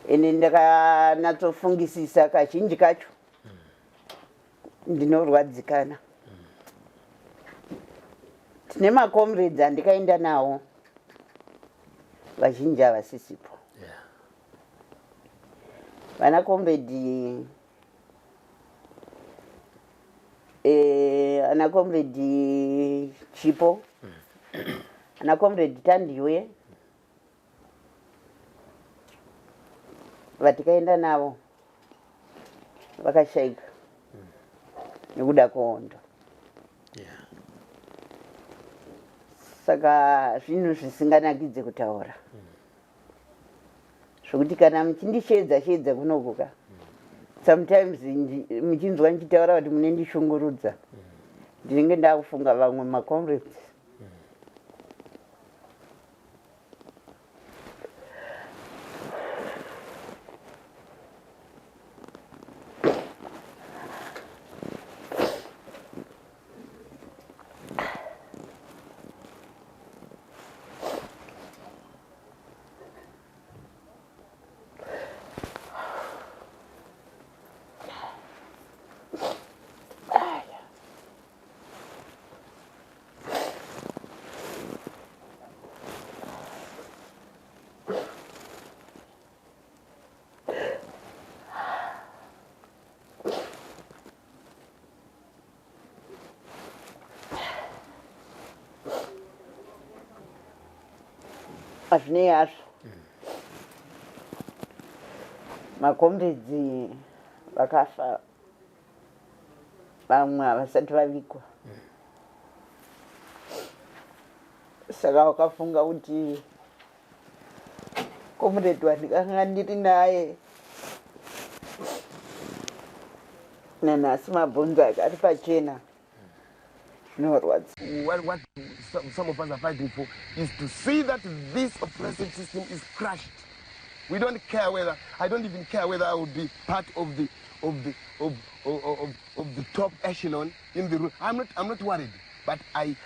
ine ndakanatsofungisisa kazhinji kacho ndinorwadzikana. Tine makomrades andikaenda nawo vazhinji havasisipo. Vana comrade ana comrade Chipo, ana comrade Tandiwe, vatikaenda navo vakashaika nekuda kwehondo. Saka zvinhu zvisinganakidze kutaura. Zvokuti kana muchindishedza kunokuka, sometimes muchinzwa ndichitaura kuti munondishungurudza, ndinenge ndakufunga vamwe macomrades. Azvinei hazvo macomrades vakafa, vamwe havasati vavigwa. Saka wakafunga kuti comrade wandikanga ndiri naye nanhasi mabhonzo akari pachena. What some of us are fighting for is to see that this oppressive system is crushed. We don't care whether, I don't even care whether I would be part of the top echelon in the room. I'm not worried, but I'm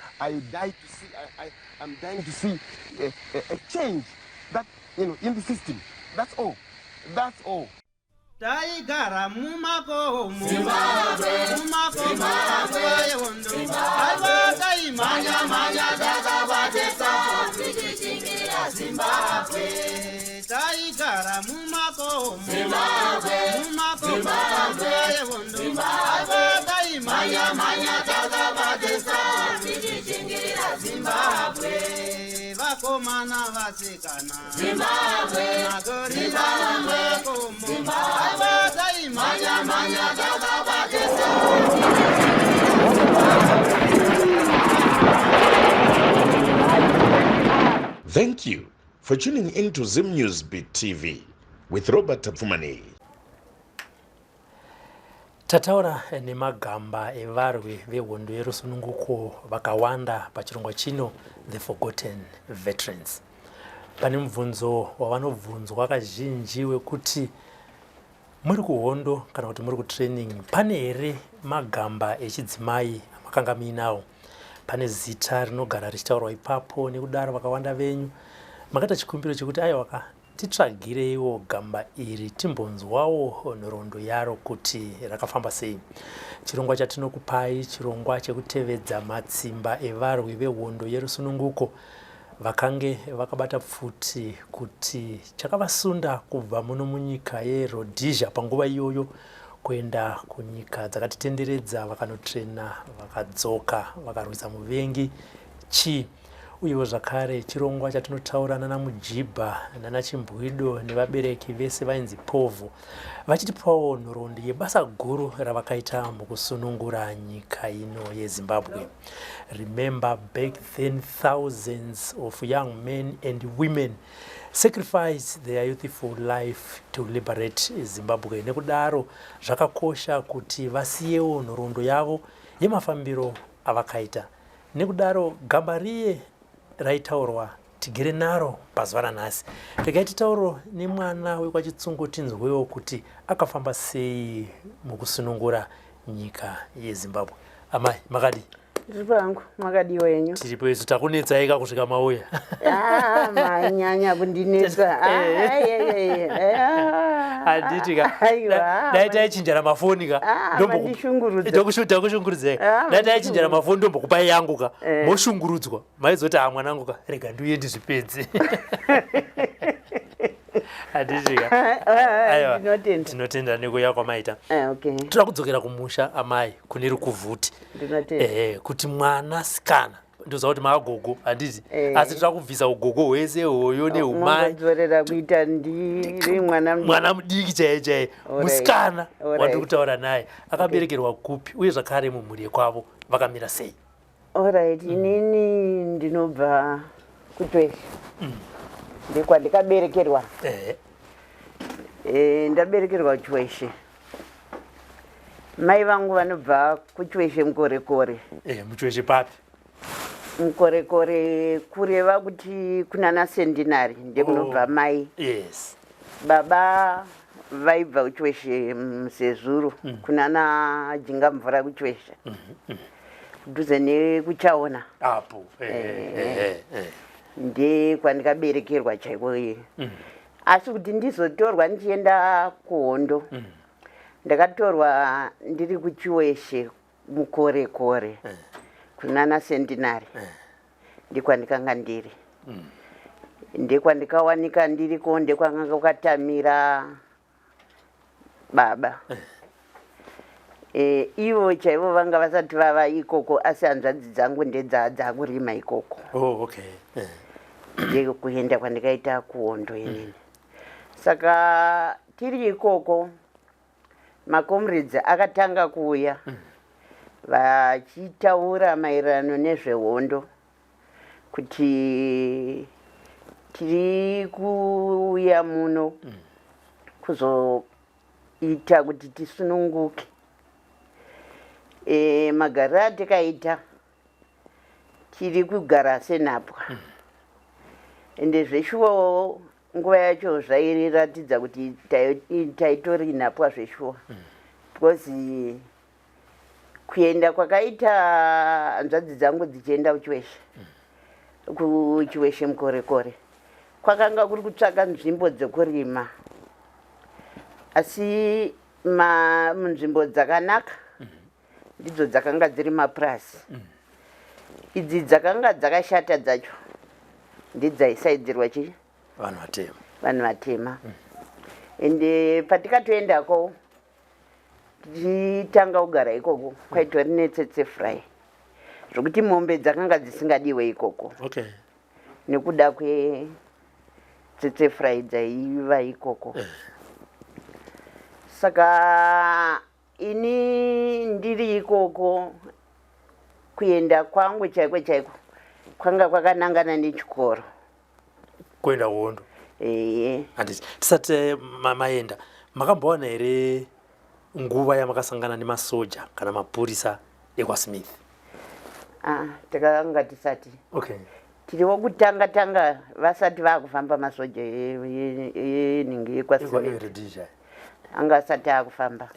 dying to see a change that, in the system. That's all. That's all. Taigara mumako manya dakabatesa Zimbabwe. Taigara mumako manya dakabatesa Zimbabwe. Vakomana vasikana magorila makomo manya dakabatesa. Thank you for tuning into Zim News Beat TV with Robert Tafumani. Tataura nemagamba evarwi vehondo yerusununguko vakawanda pachirongwa chino, the forgotten veterans. Pane mubvunzo wavanobvunzwa kazhinji wekuti muri kuhondo kana kuti muri kutraining, pane here magamba echidzimai amakanga muinawo? Pane zita rinogara richitaurwa ipapo, nekudaro vakawanda venyu makaita chikumbiro chekuti aiwa titsvagireiwo gamba iri timbonzwawo nhoroondo yaro kuti rakafamba sei. Chirongwa chatinokupai chirongwa chekutevedza matsimba evarwi vehondo yerusununguko vakange vakabata pfuti kuti chakavasunda kubva muno munyika yeRhodesia panguva iyoyo kuenda kunyika dzakatitenderedza, vakanotrena, vakadzoka, vakarwisa muvengi chi. Uyewo zvakare chirongwa chatinotaura nana Mujibha nana Chimbwido nevabereki vese vainzi Povu vachitipawo nhoroondo yebasa guru ravakaita mukusunungura nyika ino yeZimbabwe. Remember, back then thousands of young men and women sacrificed their youthful life to liberate Zimbabwe. Nekudaro zvakakosha kuti vasiyewo nhoroondo yavo yemafambiro avakaita. Nekudaro gamba riye raitaurwa tigere naro pazuva ranhasi. Regai titauro nemwana wekwachitsungu tinzwewo kuti akafamba sei mukusunungura nyika yeZimbabwe. Amai makadi? Zvangu makadiwa yenyu. Tiripo isu takunetsa ika kusvika mauya. Manyanya kundinetsa. Handiti ka. Dai taichinjana mafoni ka. Ndokushungurudzai. Dai taichinjana mafoni ndombokupai yangu ka. Moshungurudzwa. Maizoti mwanangu ka. Rega ndiuye ndizvipedze. Handiti ka. Aiwa. Tinotenda nekuya kwamaita. Okay. Toda kudzokera kumusha amai kune rukuvhuti. Kuti mwana sikana ndoza kuti magogo handiti asi toda kubvisa ugogo hwese hoyo neumai dzorera kuita ndiri mwana mudiki chaiye musikana wati kutaura naye akaberekerwa kupi uye zvakare mumhuri yekwavo vakamira sei? Alright, inini ndinobva kuTweshe. Ndekwandikaberekerwa. Ndaberekerwa kuTweshe. Mai vangu vanobva kuTweshe mukorekore. MuTweshe papi? Mukorekore kureva kuti kunana Sendinari ndekunobva mai. Yes. Baba vaibva kuTweshe muSezuru kunana Jinga Mvura kuTweshe. Kudhuze nekuchaona. Apo. Ndekwandikaberekerwa chaiko. Asi kuti ndizotorwa ndichienda kuHondo. Ndakatorwa ndiri kuChiweshe mukorekore kunana Sendinari. Ndikwandikanga ndiri. Ndekwandikawanika ndiriko ndekwanga kukatamira baba. Ivo chaivo vanga vasati vava ikoko asi hanzvadzi dzangu ndedzakurima ikoko. Oh, okay. Ndekuenda kwandikaita kuHondo inini. Saka tiri ikoko makomrades akatanga kuuya vachitaura maererano nezveHondo kuti tiri kuuya muno kuzoita kuti tisununguke. Magariro atikaita tiri kugara senhapwa. Ende zveshuwo nguva yacho zvairatidza kuti taitori nhapwa zveshuwa. Because kuenda kwakaita hanzvadzi dzangu dzichienda kuChiweshe mukorekore kwakanga kuri kutsvaka nzvimbo dzekurima. Asi munzvimbo dzakanaka ndidzo dzakanga dziri mapurasi. Idzi dzakanga dzakashata dzacho ndidzaisaidzirwa chii? Vanhu vatema. Ende patikatoendako tichitanga kugara ikoko kwaitori netsetse fry zvokuti mombe dzakanga dzisingadiwe ikoko. Okay. Nekuda kwetsetse fry dzaiva ikoko. Saka ini ndiri ikoko kuenda kwangu chaiko kwanga kwakanangana nechikoro. Kuenda kuHondo. Handiti tisati maenda makambowana here nguva yamakasangana nemasoja kana mapurisa ekwaSmith? Takanga tisati. Okay. Tiriwo kutanga vasati vakufamba masoja eningi ekwaSmith. Anga asati akufamba.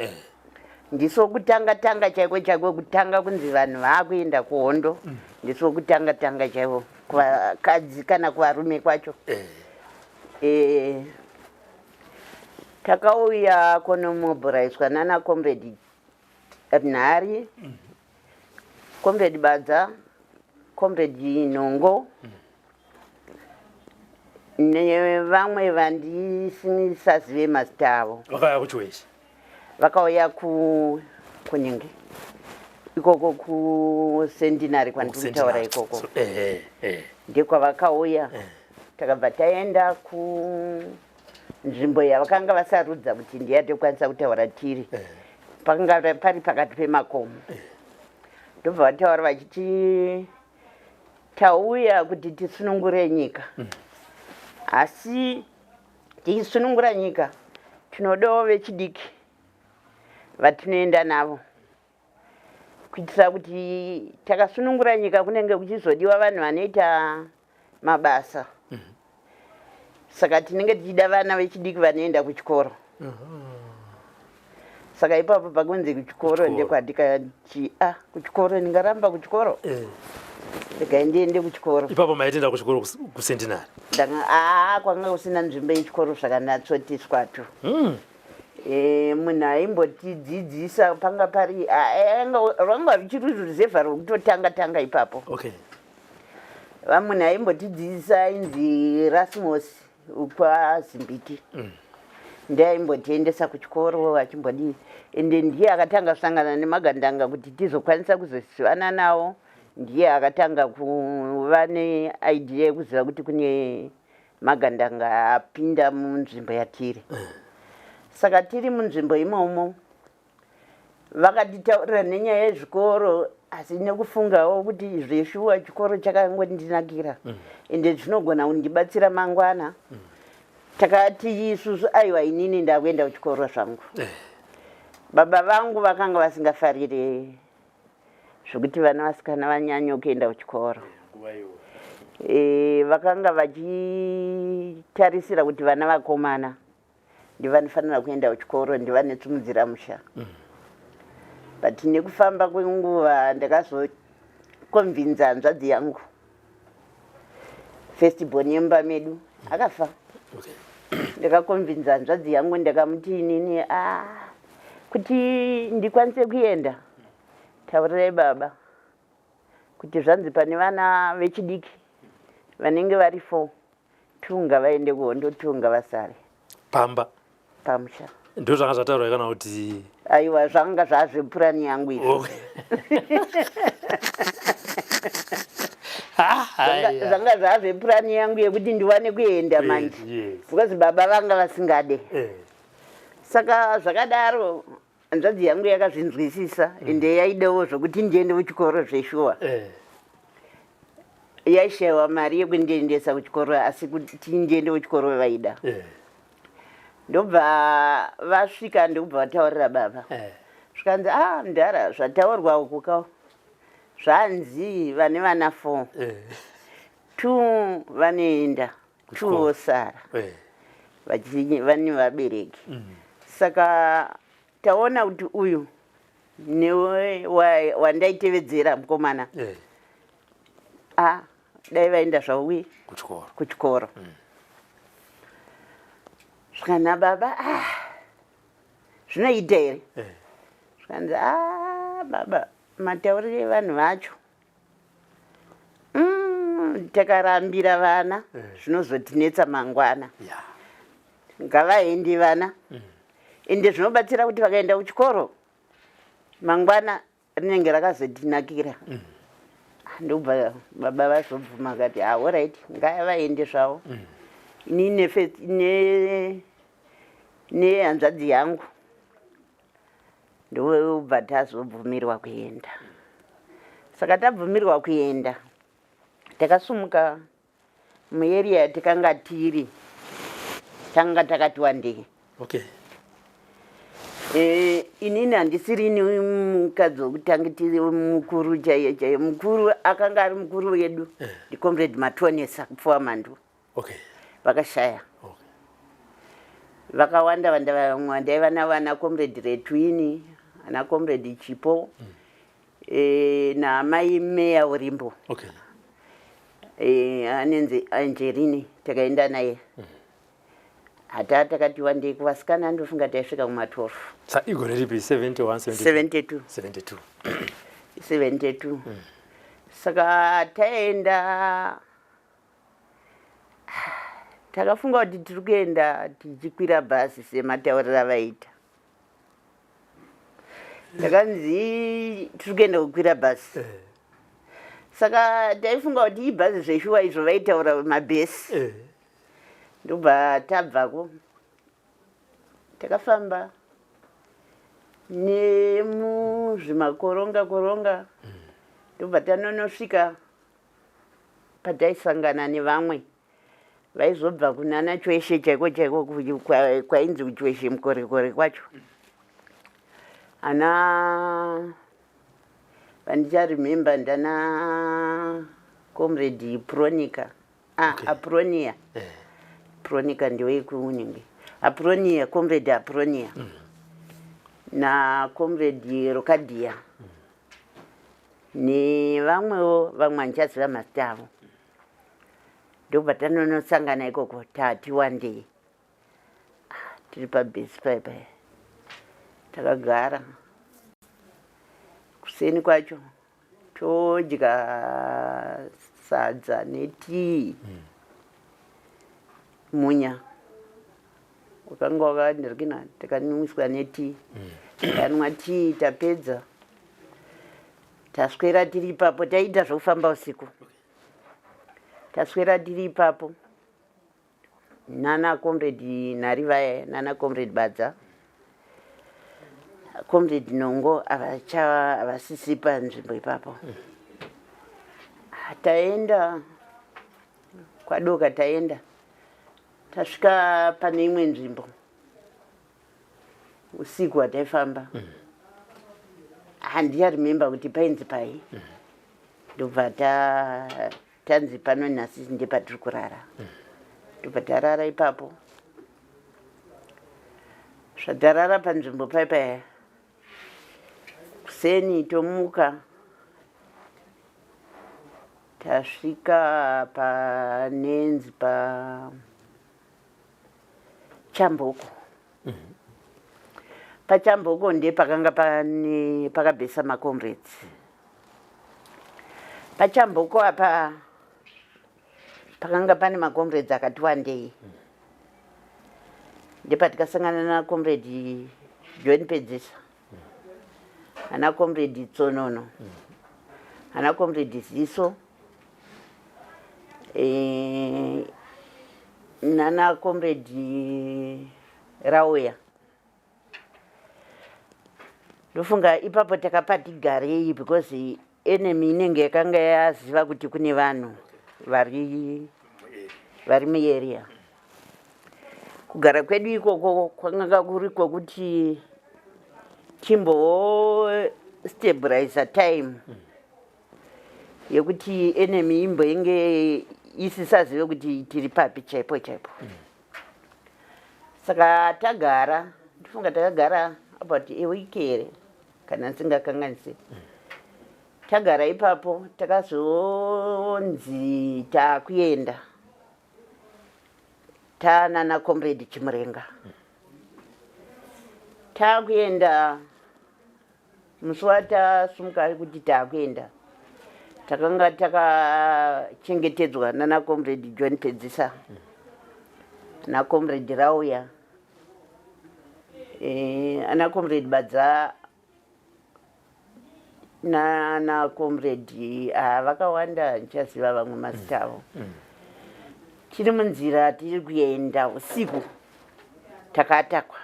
Ndiso kutanga chaiko kutanga kunzi vanhu vakuenda kuHondo. Ndiso kutanga chaiko kuvakadzi kana kuvarume kwacho. Takauya kunomobilaizwa nana Comrade Nhari, Comrade Badza, Comrade Nongo, nevamwe vandisisazive mazita avo. Vakauya kuChiweshe? Vakauya kuningi ikoko kuSendinari kwandikutaura ikoko. Ndekwavakauya. Takabva taenda kunzvimbo yavakanga vasarudza kuti ndiyatokwanisa kutaura tiri. Pakanga pari pakati pemakomo. Ndobva vataura vachiti tauya kuti tisunungure nyika. Asi tichisunungura nyika tinodawo vechidiki vatinoenda navo. Kuitira kuti takasunungura nyika kunenge kuchizodiwa vanhu vanoita mabasa. Saka tinenge tichida vana vechidiki vanoenda kuchikoro. Saka ipapo pakunzi kuchikoro ndekwadikati kuchikoro ndingaramba kuchikoro. Ndikaende kuchikoro. Ipapo maitenda kuchikoro kuCentenary. Kwanga kusina nzvimbo yechikoro zvakanatsotiswa tu. Munhu aimbotidzidzisa panga pari rwanga ruchiri ruzevha rwekutotanga ipapo. Okay. Munhu aimbotidzidzisa ainzi Rasmus kwaZimbiti. Ndiye aimbotiendesa kuchikoro achimbodi ende ndiye akatanga kusangana nemagandanga kuti tizokwanisa kuzosivana nawo. Ndiye akatanga kuva neidea yekuziva kuti kune magandanga apinda munzvimbo yatiri. Saka tiri munzvimbo imomo vakatitaurira nenyaya yezvikoro asi nekufungawo kuti zveshuwa chikoro chakangondinakira ende zvinogona kundibatsira mangwana. Takati isusu aiwa inini ndakuenda kuchikoro zvangu. Baba vangu vakanga vasingafarire zvokuti vana vasikana vanyanye kuenda kuchikoro. Vakanga vachitarisira kuti vana vakomana ndivanofanira kuenda kuchikoro ndivanetsumudzira musha. But nekufamba kwenguva ndakazokonvinza hanzvadzi yangu first born yemba medu akafa. Ndakakonvinza hanzvadzi yangu ndakamuti inini kuti ndikwanise kuenda taurirai baba kuti zvanzi pane vana vechidiki vanenge vari 4 tunga vaende kuhondotunga vasare Pamba pamusha. Ndo zvanga zvataurwa kana kuti aiwa zvanga zvazvepurani yangu izvo. Zvanga zvazvepurani yangu yekuti ndiwane kuenda manje because baba vanga vasingade. Saka zvakadaro hanzvadzi yangu yakazvinzwisisa ende yaidawo zvokuti ndiende kuchikoro zveshuwa. Yaishayiwa mari yekundiendesa kuchikoro asi kuti ndiende kuchikoro vaida. Ndobva vasvika ndobva vataurira baba. Zvikanzi ndara zvataurwa ukuka zvanzi vane vana 4. 2 vanoenda 2 vosara vane vabereki. Saka taona kuti uyu newe wandaitevedzera mukomana dai vaenda zvavo kuchikoro. Zvikana baba zvinoita here. Zvikanzi baba mataurire vanhu vacho takarambira vana zvinozotinetsa mangwana. Ngavaende vana ende zvinobatsira kuti vakaenda kuchikoro mangwana rinenge rakazotinakira. Ndobva baba vazobvuma akati alright ngavaende zvavo. Inini nehanzvadzi yangu ndobva tazobvumirwa kuenda. Saka tabvumirwa kuenda takasumuka muarea yatakanga tiri tanga takati wandei. Inini handisiri mukadzi wekutanga tiri mukuru chaiye. Mukuru akanga ari mukuru wedu ndiComrade Matonesa kupfuwa Mandu. Vakashaya. Vakawanda vamwe ndaiva navana Comrade Retwini, ana Comrade Chipo, namai meya Urimbo. Anenzi Angerini takaenda naye. Hata takati wandei kuvasikana ndofunga taisvika kuma12. Igore ripi 71 72. Saka taenda takafunga kuti tiri kuenda tichikwira bhazi semataurira vaita. Takanzi tiri kuenda kukwira bhazi. Saka taifunga kuti ibhazi zveshuwa izvo vaitaura mabhesi. Ndobva tabvako takafamba nemuzvimakoronga ndobva tanonosvika pataisangana nevamwe vaizobva kunana Chweshe chaiko kwainzi kuChweshe mukorekore kwacho. Ana vandicharimemba ndana Comrade Pronica Apronia. Pronica ndiwe kunenge Apronia, Comrade Apronia. naComrade Rokadia nevamwewo vamwe handichaziva mazita avo. Ndobva tanonosangana ikoko tati one day tiri pabhesi paipa takagara kuseni kwacho todya sadza netii munya wakanga wakandirikina takanwiswa netii takanwa tii tapedza taswera tiri ipapo taita zvokufamba usiku taswera tiri ipapo nanaComrade Narivaya nanaComrade Badza Comrade Nongo havasisi panzvimbo ipapo. Taenda kwadoka taenda tasvika pane imwe nzvimbo usiku hwataifamba handiyarememba kuti painzi pai ndobva tanzi pano nhasi ndepatiri kurara ndobva tarara ipapo zvatarara panzvimbo paipa kuseni tomuka tasvika panenzi paChamboko. PaChamboko ndepakanga pakabhesa maComrades. PaChamboko apa pakanga pane maComrades akati wandei. Ndepatikasangana naComrade John Pedzisa, anaComrade Tsonono, anaComrade Ziso, nanaComrade Rauya. Ndofunga ipapo takapati garei because enemy inenge yakanga yaziva kuti kune vanhu vari muarea. Kugara kwedu ikoko kwanga kuri kwokuti timbo stabilize time yekuti enemy imboinge isisazive kuti tiri papi chaipo chaipo. Saka tagara, ndifunga takagara about a week here kana singakanganisi. Tagara ipapo takazonzi takuenda nanaComrade Chimurenga. Takuenda musi watasumuka kuti takuenda takanga takachengetedzwa nanaComrade John Pedzisa naComrade Rauya, anaComrade Badza nanaComrade vakawanda ndichaziva vamwe mazita avo. Tiri munzira tiri kuenda usiku takatakwa.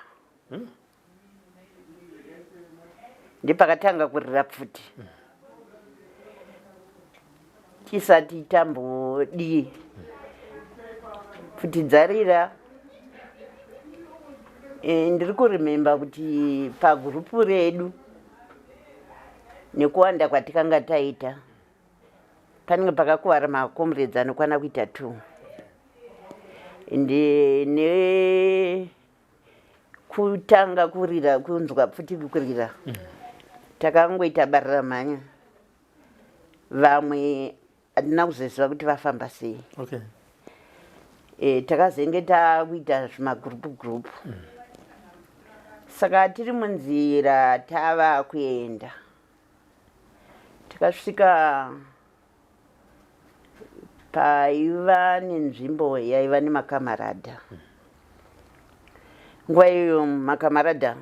Ndepakatanga kurira pfuti. Tisati tambodii. Pfuti dzarira. Ndiri kurememba kuti pagurupu redu nekuwanda kwatikanga taita panenge pakakuwara maComrades anokwana kuita 2. Ende kutanga kurira kunzwa pfuti kurira takangoita barira mhanya. Vamwe hatina kuzoziva kuti vafamba sei. Okay. Takazenge takuita zvimagurupu. Saka tiri munzira tava kuenda. Takasvika paiva nenzvimbo yaiva nemakamarada. Nguva iyo makamarada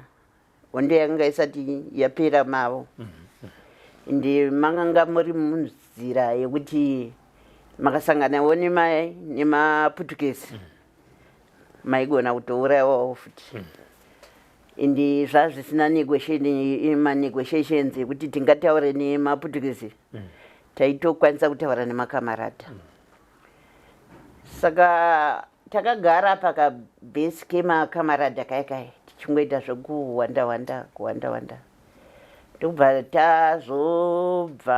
hondo yanga isati yapera mavo. Ende makanga muri munzira yekuti makasanganawo nemaPutukezi maigona kutourayiwawo futi. Ende zvazvisina negotiations yekuti tingataure nemaPutukezi taitokwanisa kutaura nemakamarada. Saka takagara pakabhesi kemakamarada kaikai tichingoita zvokuwanda wanda. Ndobva tazobva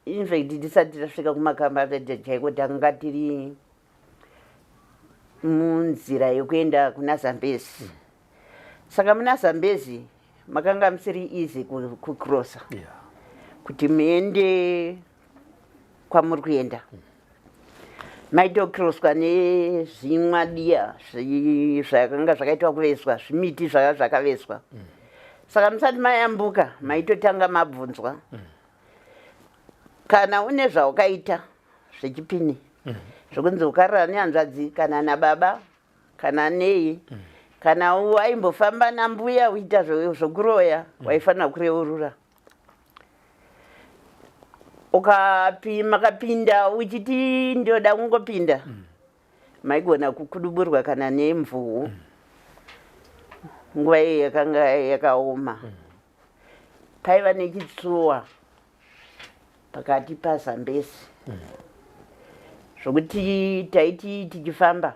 infact tisati tasvika kumakamarada chaiko tanga tiri munzira yekuenda kuna Zambezi. Saka muna Zambezi makanga musiri easy kucrossa Yeah. kuti muende kwamuri kuenda maitocrosswa nezvimwadiya zvakanga zvakaitwa kuveswa zvimiti zvaka zvakaveswa saka musati mayambuka maitotanga mabvunzwa kana une zvaukaita zvechipini zvokunzi ukarara nehanzvadzi kana nababa kana nei kana waimbofamba nambuya uita zvokuroya waifanira kureurura makapinda uchiti ndoda kungopinda maigona kukuduburwa kana nemvuu nguva iyo yakanga yakaoma paiva nechitsuwa pakati paZambezi zvokuti taiti tichifamba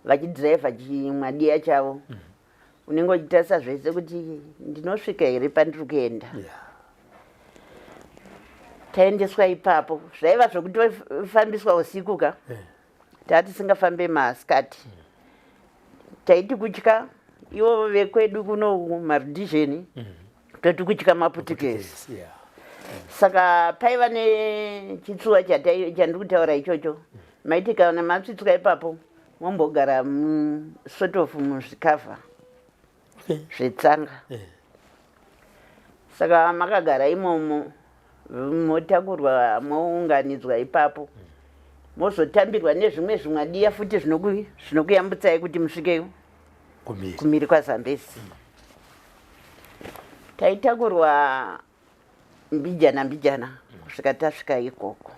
vachidhiraivha chimwadiya chavo unenge uchitarisa zvese kuti ndinosvika here pandiri kuenda taendeswa ipapo zvaiva zvokutofambiswa usiku ka tati singafambe masikati taiti kutya ivo vekwedu kuno marudhizheni toti kutya maputukezi saka paiva nechitsuwa chandiri kutaura ichocho maiti kana matsvitswa ipapo mombogara sort of muzvikavha zvetsanga saka makagara imomo motakurwa mounganidzwa ipapo mozotambirwa nezvimwe zvimwadiya futi zvinokuyambutsai kuti musvike kumiri kwaZambezi taitakurwa mbijana kusvika tasvika ikoko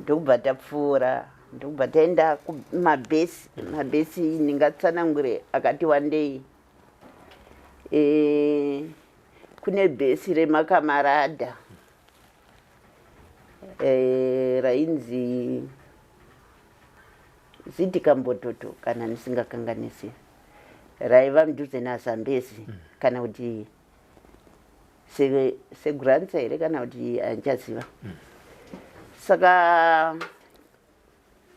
ndokubva tapfuura ndokubva taenda kumabhesi ndingatsanangure akati wandei kune bhesi remakamarada rainzi Ziti Kambototo kana ndisingakanganisi raiva mudhuze naZambezi kana kuti seguranza here kana kuti anchaziva saka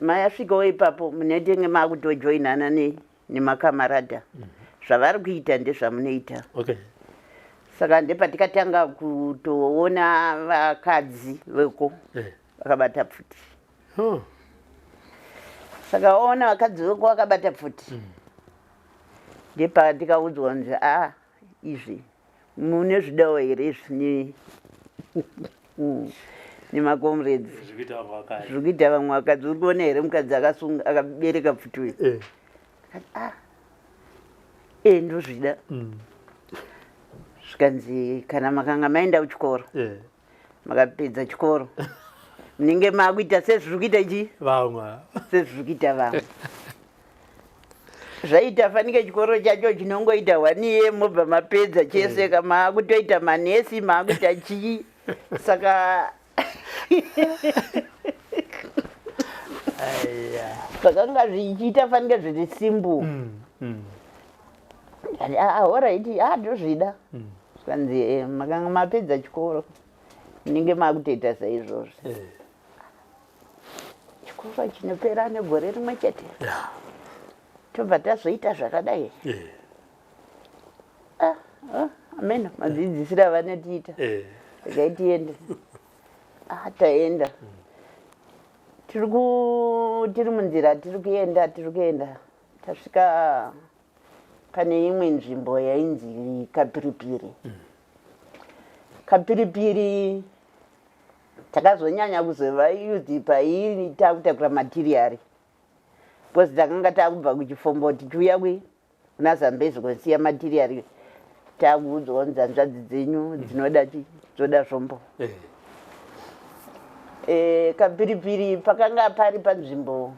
mayasvikawo ipapo munetenge makutojoinana nemakamarada zvavari kuita ndezvamunoita saka ndepatikatanga kutoona vakadzi veko vakabata pfuti saka ona vakadzi veko vakabata pfuti ndepatikaudzwa kunzi izvi mune zvidawo here izvi nemakomrades zviri kuita vamwe vakadzi uri kuona here mukadzi akabereka pfuti uyu ndozvida zvikanzi kana makanga maenda kuchikoro makapedza chikoro munenge makuita sezviri kuita chi vamwe sezviri kuita vamwe zvaita fanike chikoro chacho chinongoita 1 year mobva mapedza chese makutoita manesi makuita chii saka zvakanga zvichiita fanike zviri simbu alright ndozvida zvikanzi makanga mapedza chikoro munenge makutoita saizvozvo chikoro chinopera negore rimwe chete tobva tazoita zvakadai ameno madzidzisiro avanotiita regai tiende taenda tiri munzira tiri kuenda tasvika pane imwe nzvimbo yainzi kapiripiri takazonyanya kuzova used pairi takutakura materiari because takanga takubva kuchifombo tichiuya kuna Zambezi kunosiya materiari takuudzwa kunzi hanzvadzi dzenyu dzinoda zvombo kapiripiri pakanga pari panzvimbo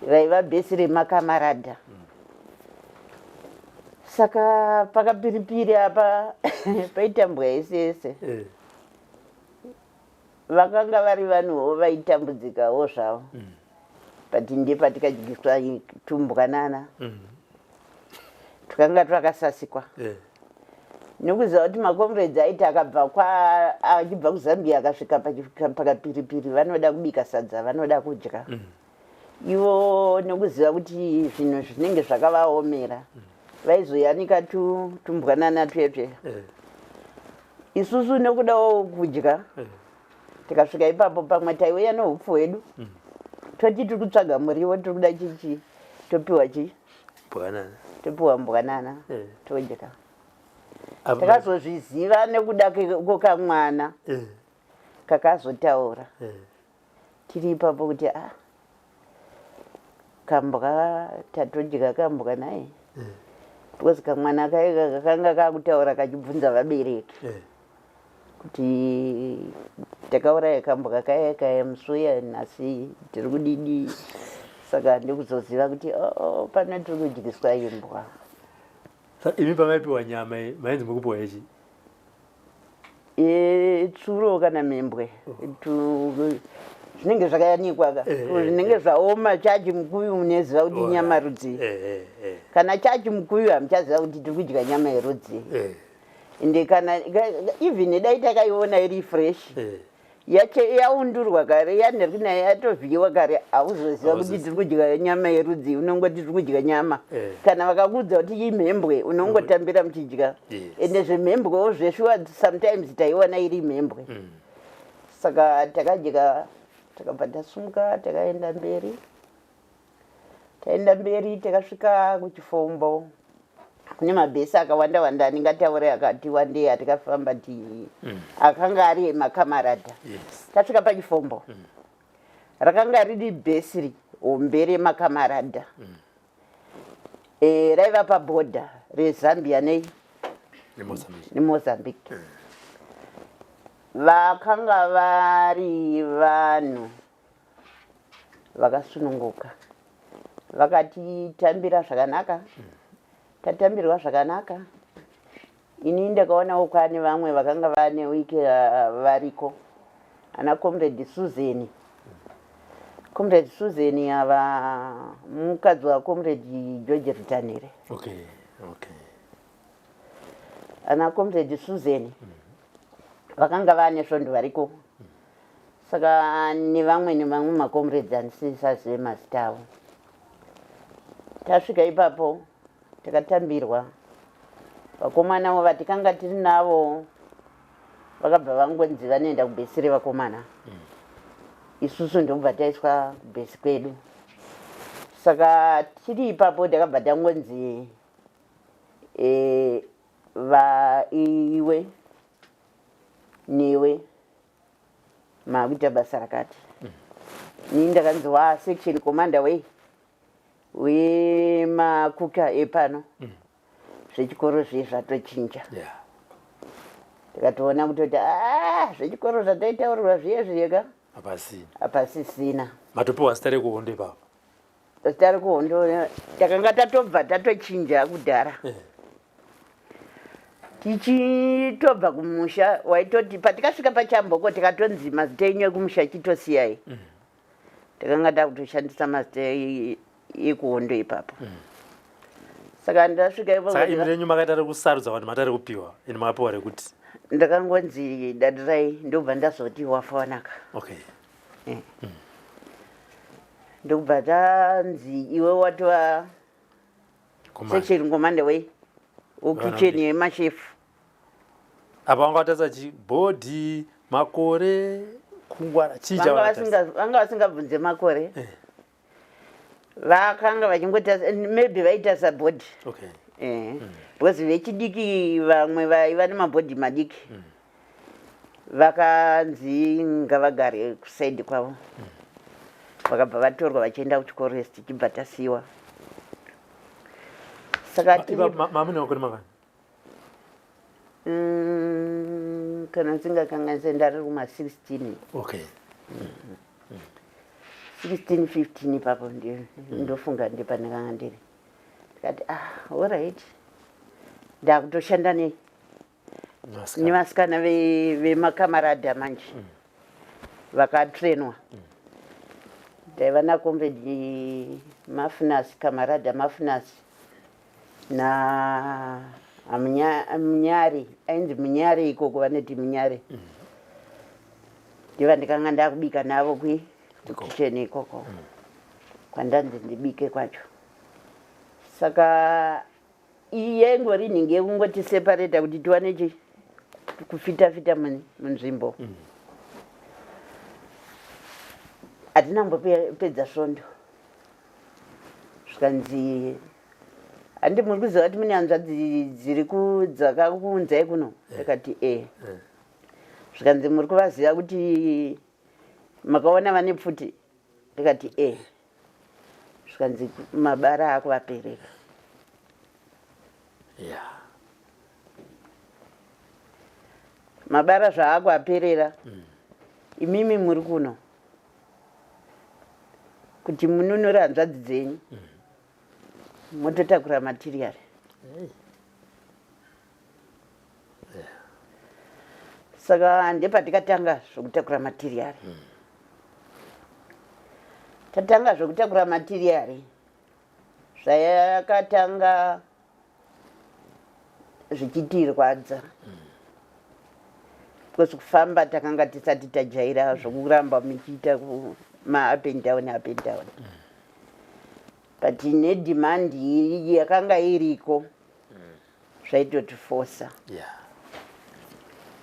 raiva bhesi remakamarada saka pakapiripiri apa paitambwa yese vakanga vari vanhuwo vaitambudzikawo zvavo but ndepatikadyiriswa tumbwanana tukanga twakasasikwa nekuziva kuti makomrades aiti achibva kuZambia akasvika pakapiripiri vanoda kubika sadza vanoda kudya ivo nekuziva kuti zvinhu zvinenge zvakavaomera vaizoyanika tumbwanana twetwe isusu nekudawo kudya tikasvika ipapo pamwe taiuya noupfu hwedu toti tiri kutsvaga muriwo tiri kuda chichi topiwa chi topiwa mbwanana todya takazozviziva nekuda kwokamwana kakazotaura tiri ipapo kuti kambwa tatodya kambwa naye because kamwana kakanga kakutaura kachibvunza vabereki kuti takauraya kambwa kaya kaya musuya nhasi tiri kudidi saka ndikuzoziva kuti pano tiri kudyiswa imbwa. Imi pamaipiwa nyama mainzi mukupiwa ichi tsuro kana membwe zvinenge zvakayanikwa zvinenge zvaoma chachi mukuyu uneziva kuti nyama rudzi kana chachi mukuyu hamuchaziva kuti tiri kudya nyama yerudzi ende kana even dai takaiona iri fresh yaundurwa kare yanherina yatovhiwa kare hauzoziva kuti tiri kudya nyama yerudzi unongoti tiri kudya nyama kana vakakuudza kuti imhembwe unongotambira muchidya ende zvemhembwewo zveshuwa sometimes taiona iri mhembwe saka takadya takabva tasumuka takaenda mberi takasvika kuchifombo kune mabhesi akawanda wanda aningataure akati wandei atikafamba akanga ari makamaradha tasvika pachifombo rakanga riri bhesi hombe remakamarada raiva pabhodha rezambia nemozambique vakanga vari vanhu vakasununguka vakatitambira zvakanaka tatambirwa zvakanaka ini ndakaonawo kwane vamwe vakanga vane wiki variko ana comrade Susan ava mukadzi wacomrade George Rutanire ana comrade Susan vakanga vane svondo variko saka nevamwe macomrades andisisazive mazita avo tasvika ipapo takatambirwa vakomanawo vatikanga tiri navo vakabva vangonzi vanoenda kubhesi revakomana isusu ndobva taiswa kubhesi kwedu saka tiri ipapo takabva tangonzi iwe newe makuita basa rakati ini ndakanzi section commander wemakuka epano zvechikoro zvezvatochinja tikatoona kutoti zvechikoro zvataitaurirwa zviye zviyeka hapasisina matopiwa zita rekuhondo ipapo zita rekuhondo takanga tatobva tatochinja kudhara tichitobva kumusha waitoti patikasvika pachamboko tikatonzi mazita enyu ekumusha chitosiyai takanga takutoshandisa mazita ekuhondo ipapo saka ndasvika imi renyu makaita rekusarudza vanhu matari kupiwa ini makapiwa rekuti ndakangonzi dadirai ndobva ndazoti wafanaka ndobva tanzi iwe watova section commander wekitchen yemashefu apa vanga vatarisa chibhodhi makore kungwara vanga vasingabvunze makore vakanga vachingota maybe vaitasa bhodhi because vechidiki vamwe vaiva nemabhodhi madiki vakanzi ngavagare kusaidi kwavo vakabva vatorwa vachienda kuchikoro tichibva tasiyiwa saka mamune makore mangani kana ndingakanganise ndari kuma16 16 15 ipapo ndofunga ndipandikanga ndiri tikati alright ndakutoshanda nevasikana vemakamarada manje vakatrenwa taiva nakomrade Mafunas kamarada Mafunas na Munyari ainzi Munyari ikoko vanoti Munyari ndiva ndikanga ndakubika navo kukicheni ikoko kwandanzi ndibike kwacho saka yengori ninge kungoti separate kuti tiwane kufita munzvimbo. Hatinambopedza svondo. Zvikanzi handi muri kuziva kuti mune hanzvadzi dzakakunzai kuno. Ndikati zvikanzi muri kuvaziva kuti makaona vane pfuti. Ndikati zvikanzi mabara akuvapereka. Mabara zvaakuvaperera. Imimi muri kuno kuti mununura hanzvadzi dzenyu mototakura material. Saka ndepatikatanga zvokutakura material. Tatanga zvokutakura material. Zvayakatanga zvichitirwadza. Because kufamba takanga tisati tajaira zvokuramba muchiita up and down. But ne demand yakanga iriko zvaitotifosa.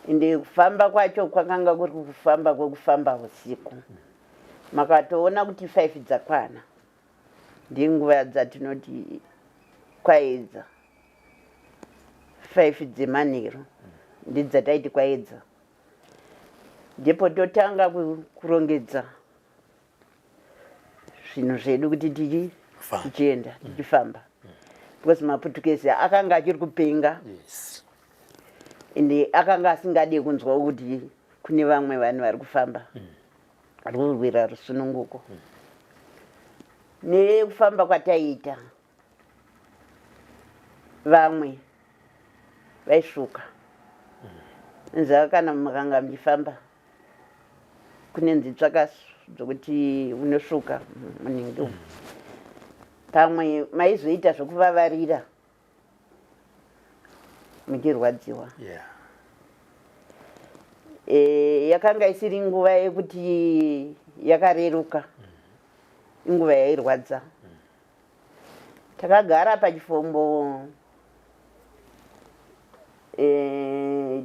Ende kufamba kwacho kwakanga kuri kufamba kwekufamba usiku. Makatoona kuti 5 dzakwana. Ndinguva dzatinoti kwaedza. 5 dzemanheru ndidzataiti kwaedza. Ndipo totanga kurongedza zvinhu zvedu kuti tichienda tichifamba. Because maputukezi akanga achiri kupenga. Ende akanga asingade kunzwa kuti kune vamwe vanhu vari kufamba. Vari kurwira rusununguko. Nekufamba kwataita vamwe vaisvuka. Nzava kana makanga muchifamba kune nzitsvaka dzokuti unosvuka munenge umu. Pamwe maizoita zvokuvavarira muchirwadziwa. Yakanga isiri nguva yekuti yakareruka. Inguva yairwadza. Takagara pachifombo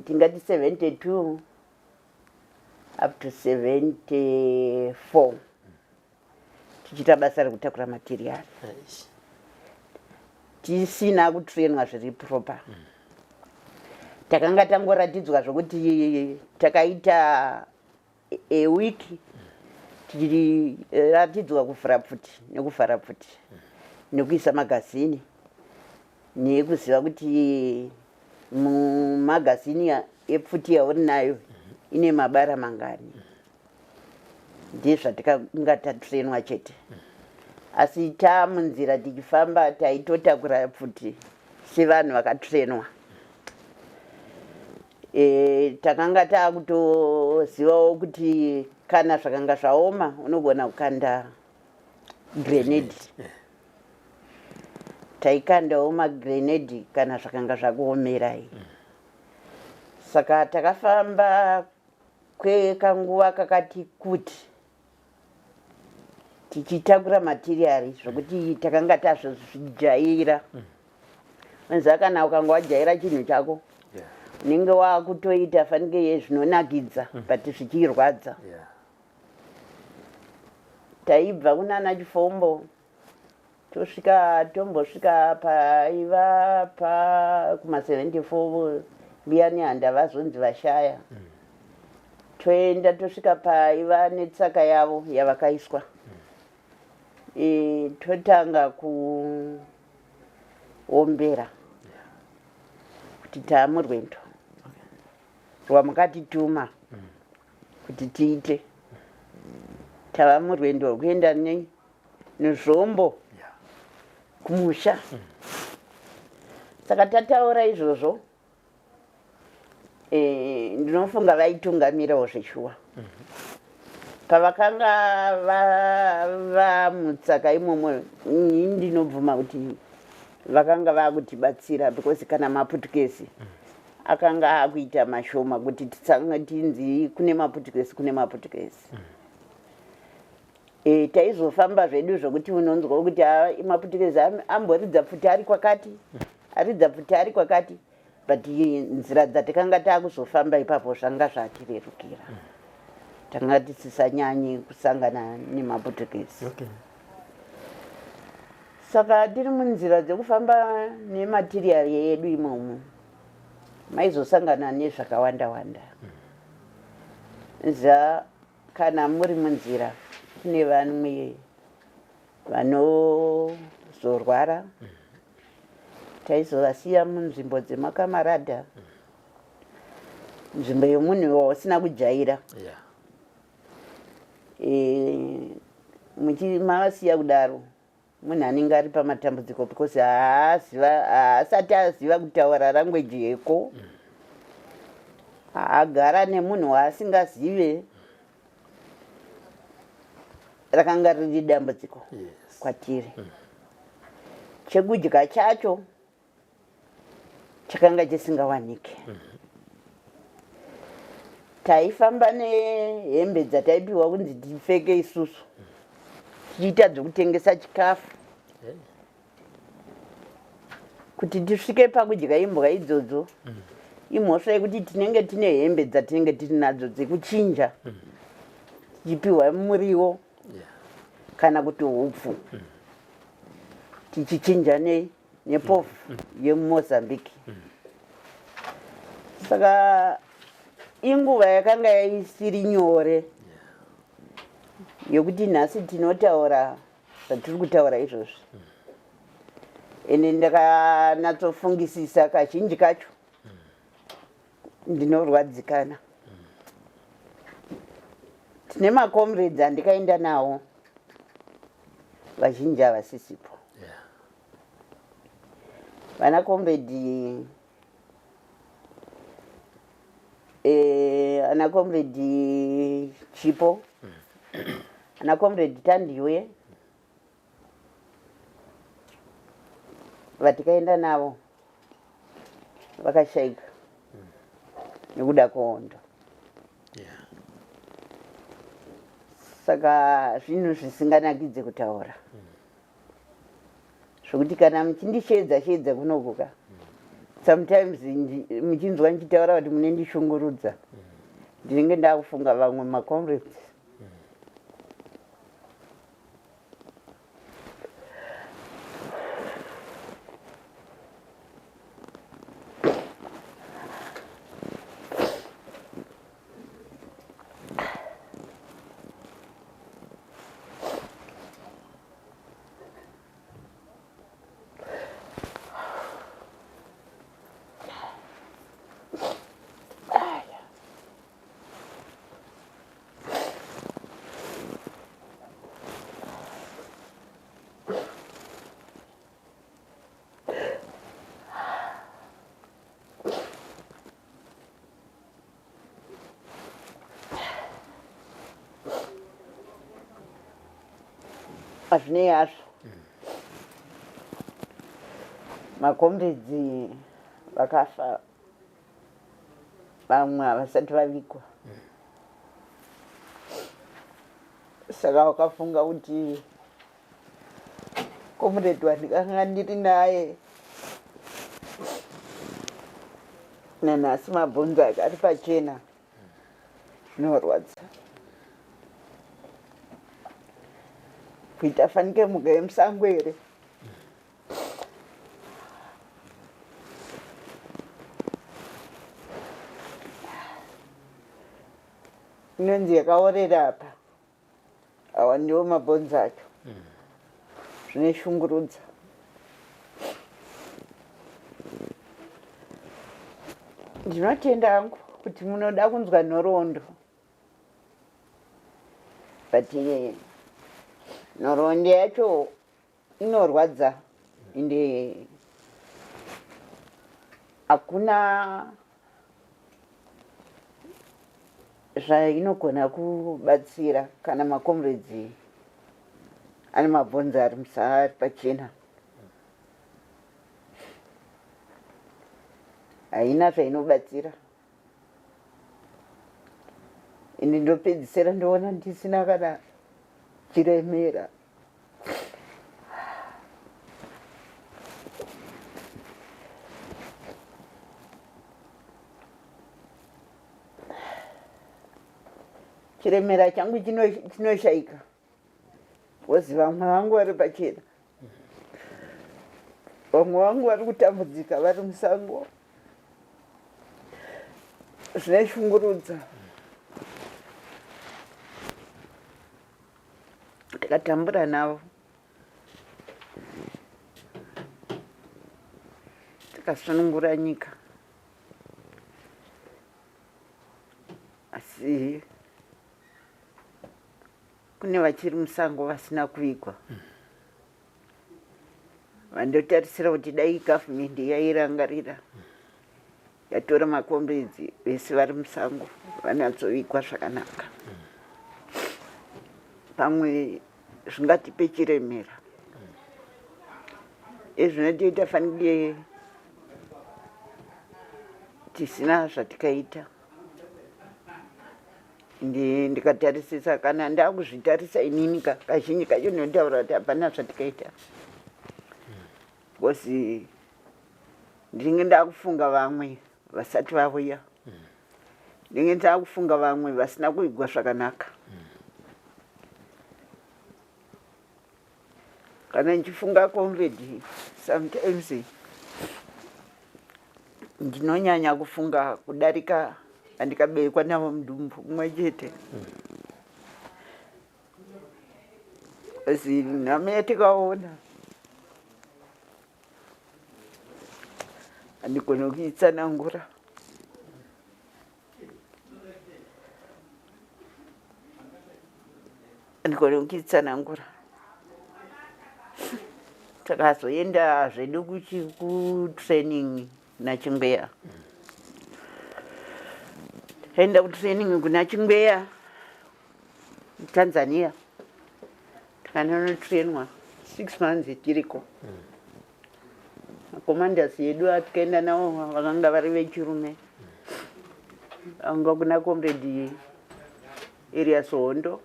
tingati 72 up to 74 tichita basa rekutakura material. Tisina kutrainwa zviri proper. Takanga tangoratidzwa zvokuti takaita a week tichiratidzwa kuvhara pfuti nekuvhara pfuti nekuisa magazini nekuziva kuti mumagazini epfuti yauri nayo ine mabara mangani. Ndezvatakanga tatrainwa chete. Asi tamunzira tichifamba taitotakura pfuti sevanhu vakatrainwa. Takanga takutozivawo kuti kana zvakanga zvaoma unogona kukanda grenade. Taikandawo magrenade kana zvakanga zvakuomerai. Saka takafamba kwekanguva kakati kuti tichitakura material zvokuti takanga tazozvijaira. Nzava kana ukanga wajaira chinhu chako unenge wakutoita fanike zvinonakidza but zvichirwadza. Taibva kunana Chifombo tombosvika paiva kuma 74 mbiya nehanda vazonzi vashaya. Toenda tosvika paiva netsaka yavo yavakaiswa. Totanga kuombera kuti taamurwendo rwamukatituma kuti tiite. Tava murwendo rwekuenda nezvombo kumusha. Saka tataura izvozvo ndinofunga vaitungamirawo zveshuwa. Pavakanga vamutsaka imomo ndinobvuma kuti vakanga vakutibatsira because kana maputukezi akanga akuita mashoma kuti tinzi kune maputukezi. Taizofamba zvedu zvokuti unonzwa kuti maputukezi amboridza pfuti ari kwakati aridza kuti ari kwakati but nzira dzatakanga taakuzofamba ipapo zvanga zvatirerukira tanga tisisanyanye kusangana nemaputukezi Okay. saka tiri munzira dzekufamba nematiriyari yedu imomo maizosangana nezvakawanda-wanda za kana muri munzira kune vamwe vanozorwara taizovasiya munzvimbo dzemakamarada nzvimbo yomunhu wausina kujaira mavasiya kudaro munhu anenge ari pamatambudziko because haasati aziva kutaura rangweji yeko agara nemunhu waasingazive rakanga riri dambudziko kwatiri chekudya chacho chakanga chisingawanike taifamba nehembe dzataipiwa kunzi tipfeke isusu tichiita dzokutengesa chikafu kuti tisvike pakudya imbwa idzodzo imhosva yekuti tinenge tine hembe dzatinenge tiri nadzo dzekuchinja tichipiwa muriwo kana kuti hupfu tichichinja nepofu yemumozambique saka inguva yakanga isiri nyore yokuti nhasi tinotaura zvatiri kutaura izvozvi ende ndakanatsofungisisa kazhinji kacho ndinorwadzikana tine macomrades andikaenda nawo vazhinji havasisipo vana comrade ana comrade Chipo ana comrade Tandiwe vatikaenda navo vakashayika nekuda kwehondo saka zvinhu zvisinganakidze kutaura zvokuti kana muchindishedza kunokuka sometimes muchinzwa ndichitaura kuti munendishungurudza ndinenge ndakufunga vamwe macomrades hazvinei hazvo macomrades vakafa vamwe havasati vavigwa saka wakafunga kuti comrade wandikanga ndiri naye nanhasi mabhonzo ake ari pachena zvinorwadza kuita fanike muga yemusango here inonzi yakaorera apa awa ndiwo mabhonzo acho zvineshungurudza ndinotenda hangu kuti munoda kunzwa nhoroondo but nhoroondo yacho inorwadza ende hakuna zvainogona kubatsira kana macomrades ane mabhonzo ari ari pachena haina zvainobatsira ende ndopedzisira ndoona ndisina kana chiremera chiremera changu chinoshaika kozi vamwe vangu vari pachena vamwe vangu vari kutambudzika vari musango zvineshungurudza takatambura navo takasunungura nyika asi kune vachiri musango vasina kuvigwa vandotarisira kuti dai gavhumendi yairangarira yatora makombedzi vese vari musango vanatsovigwa zvakanaka pamwe zvingatipe chiremera ezvinotoita fanike tisina zvatikaita ndikatarisisa kana ndakuzvitarisa inini kazhinji kacho ndinotaura kuti hapana zvatikaita kozi ndinge ndakufunga vamwe vasati vauya ndinge ndakufunga vamwe vasina kuigwa zvakanaka kana ndichifunga komredi sometimes ndinonyanya kufunga kudarika andikaberekwa navo mudumbu umwe chete asi nhamo yatikaona andigone kuitsanangura takazoenda zvedu kutraining naChingweya takaenda kutraining kuna Chingweya Tanzania takanonotrainwa 6 months tiriko makomandasi edu atikaenda navo vakanga vari vechirume vanga kuna comrade Elias Hondo,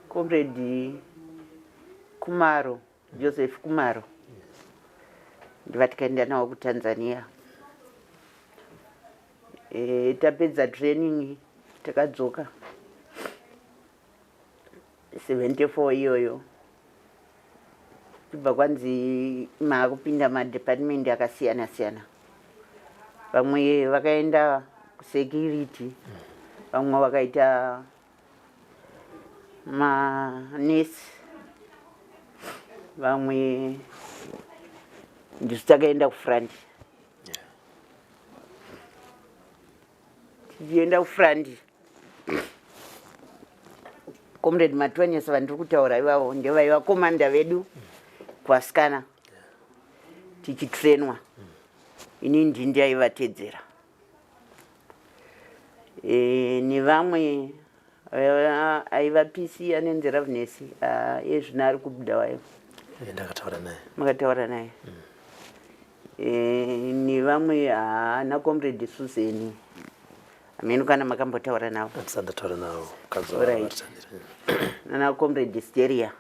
comrade Kumaro, Joseph Kumaro ndivatikaenda navo kuTanzania. Tapedza training takadzoka 74 iyoyo kubva kwanzi makupinda madepartment akasiyana siyana. Vamwe vakaenda security, vamwe vakaita manesi, vamwe ndisu takaenda kufront. Tichienda kufront, comrade Matonyesa vandiri kutaura ivavo ndevaiva komanda vedu kuvasikana tichitrainwa. Ini ndindi aivatedzera. Nevamwe aiva PC anenzi Ravness ezvino ari kubuda wayo. Ndakataura naye. Makataura naye. Nevamwe ana comrade Susan amene kana makambotaura navo. Ndisandataura navo. Right. Ana comrade Steria.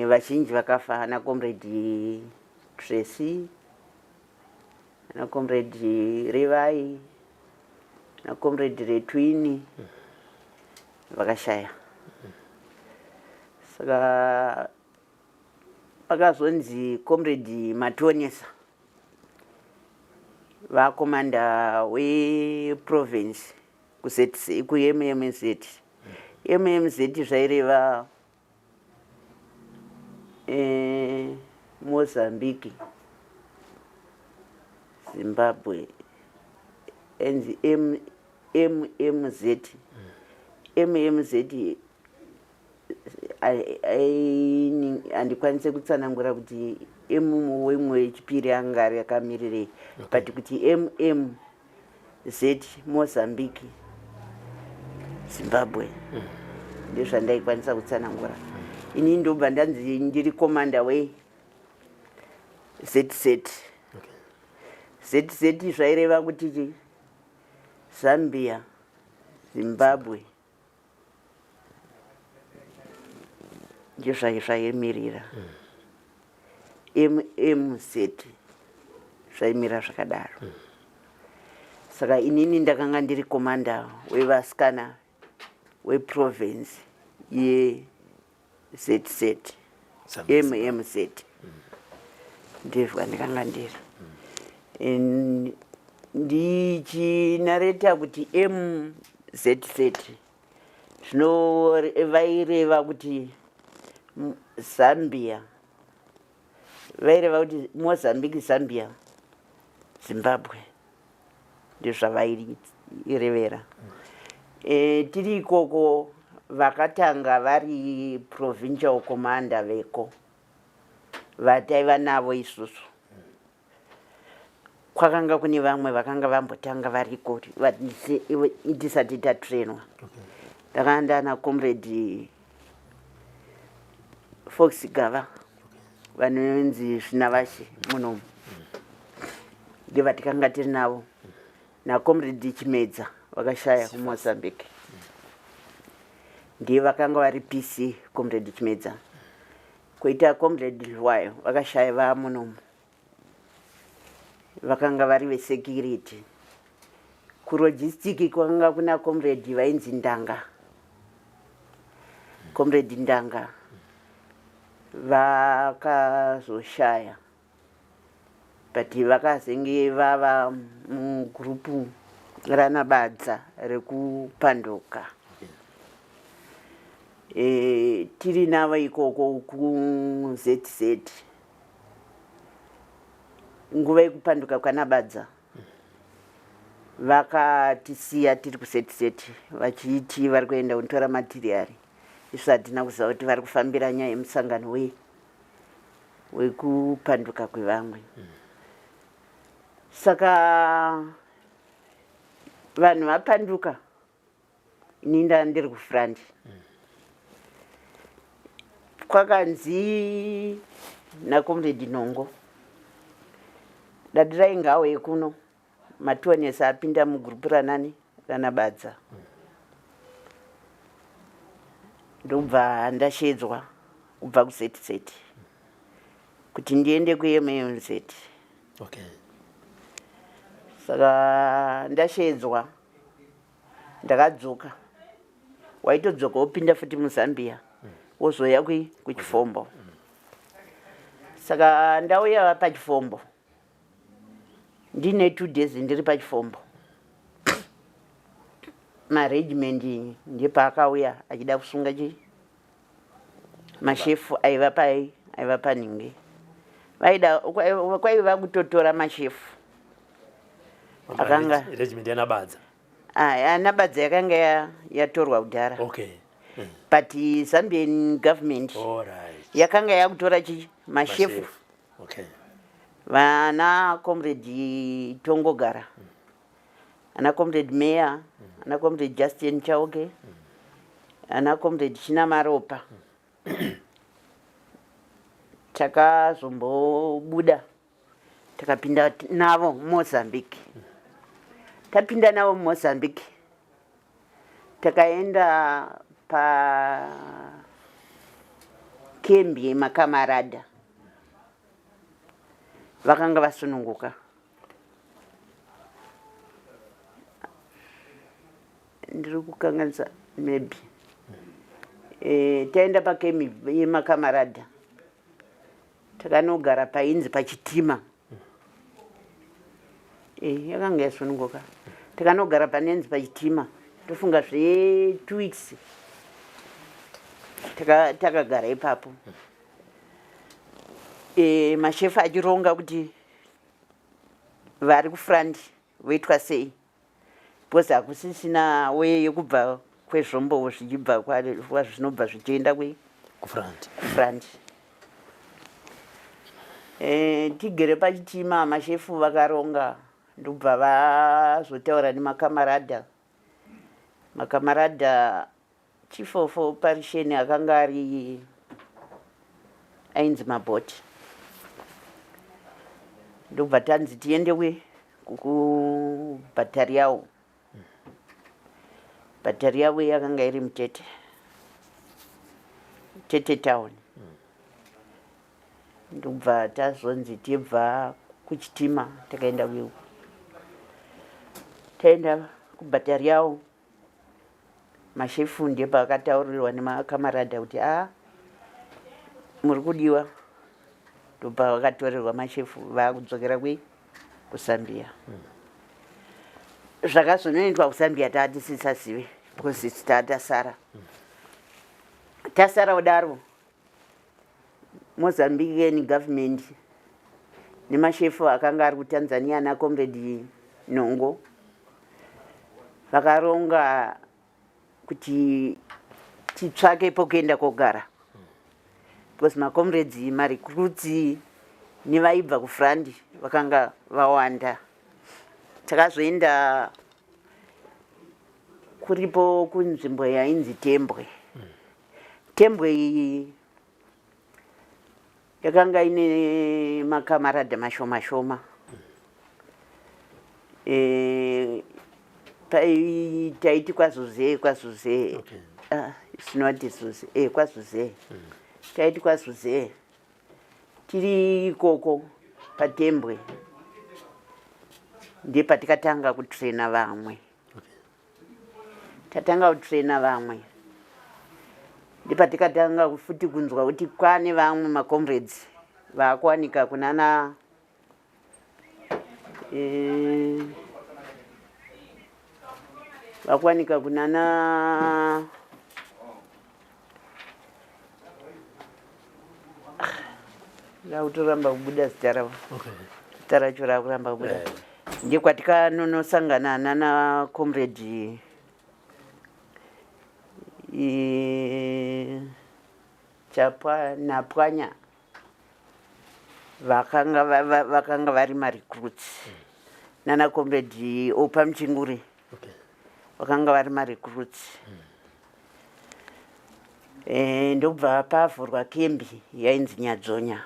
Vazhinji vakafa, ana comrade Tracy, ana comrade Revai, ana comrade Retwini vakashaya. Saka pakazonzi comrade Matonyesa vakomanda weprovince kuMMZ. MMZ zvaireva Mozambique, Zimbabwe, and MMZ. MMZ andikwanise kutsanangura kuti wemwe wechipiri anga ari akamirire, but kuti MMZ Mozambique, Zimbabwe ndozvandaikwanisa kutsanangura. Ini ndobva ndanzi ndiri komanda we ZZ. ZZ zvaireva kuti Zambia, Zimbabwe ndozvaimirira. MMZ zvaimirira zvakadaro. Saka inini ndakanga ndiri komanda wevasikana weprovince yeZZ MMZ ndizvo ndakanga ndiri ndichinareta kuti MZZ zvino vaireva kuti Zambia, vaireva kuti Mozambique, Zambia, Zimbabwe ndizvavairevera. Tiri ikoko vakatanga vari provincial commander veko vataiva navo isusu. Kwakanga kune vamwe vakanga vambotanga variko tisati tatrainwa. Takanda na comrade Fox Gava vanonzi Svinavashi munomu ndevatikanga tiri navo na comrade Chimedza vakashaya kuMozambique ndiye vakanga vari PC comrade Chimedza koita comrade Lwayo vakashaya va munomu vakanga vari vesecurity kulogistic kwanga kuna comrade vainzi Ndanga comrade Ndanga vakazoshaya but vakazenge vava mugrupu ranabadza rekupanduka. Tiri navo ikoko kuZZ nguva yekupanduka kwanabadza vakatisiya tiri kuZZ vachiti vari kuenda kunotora material. Isu hatina kuziva kuti vari kufambira nyaya yemusangano wekupanduka kwevamwe. Saka vanhu vapanduka ininda ndiri kufrandi kwakanzi naComrade Nongo dadi raingawo yekuno matuonesi apinda mugrupu ranani ranabadza ndobva ndashedzwa kubva kuZZ kuti ndiende kuMMZ. Okay. Saka ndashedzwa ndakadzoka waitodzoka wopinda futi muZambia wozoya kuchifombo. Saka ndauya pachifombo ndine 2 days ndiri pachifombo. Maregiment ndepaakauya achida kusunga mashefu aiva paningi vaida kwaiva kutotora mashefu akanga regiment yanabadza anabadza yakanga yatorwa kudhara. Okay. But Zambian government yakanga yakutora mashefu. Okay. Vana comrade Tongogara ana comrade Meya ana comrade Justin Chauke ana comrade Chinamaropa takazombobuda takapinda navo Mozambique. Tapinda navo Mozambique takaenda pa kembi yemakamarada vakanga vasununguka. Ndiri kukanganisa maybe taenda pakembi yemakamarada takanogara painzi pachitima yakanga yasununguka takanogara panenzi pachitima tofunga 2 weeks takagara ipapo. Mashefu achironga kuti vari kufrandi voitwa sei because hakusisina weye yekubva kwezvombo zvichibva zvinobva zvichienda kufrandi. Tigere pachitima mashefu vakaronga ndobva vazotaura nemakamarada. Makamarada chief of operation akanga ari ainzi Maboti ndobva tanzi tiendewe kubhatariyawo. Bhatariyawo yakanga iri Mutete town. Ndobva tazonzi tibva kuchitima takaenda taenda kubhatari yavo mashefu ndipo akataurirwa nemakamarada kuti muri kudiwa, ndobva vakatorerwa mashefu vakudzokera kuSambia. Zvakazonoendwa kuSambia taatisazive because tatasara kudaro. Mozambican government nemashefu akanga ari kuTanzania na Comrade Nongo vakaronga kuti titsvake pokuenda kogara because macomrades marecruits nevaibva kufront vakanga vawanda. Takazoenda kuripo kunzvimbo yainzi Tembwe. Tembwe iyi yakanga ine makamarada mashoma. Taiti kwaZuze. It's not Zuze. kwaZuze. Taiti kwaZuze. Tiri ikoko paTembwe. Ndipo tikatanga kutraina vamwe. Tatanga kutraina vamwe. Ndipo tikatanga kufuti kunzwa kuti kwane vamwe macomrades vakuwanika kunana vakuwanika kunana rautoramba kubuda zita ravo. Zita racho rakuramba kubuda. Ndikwatikanosangana nana comrade Napwanya vakanga vari marecruits nana comrade Opa Mchinguri vakanga vari marecruits. Ndobva pavhurwa kembi yainzi Nyadzonya.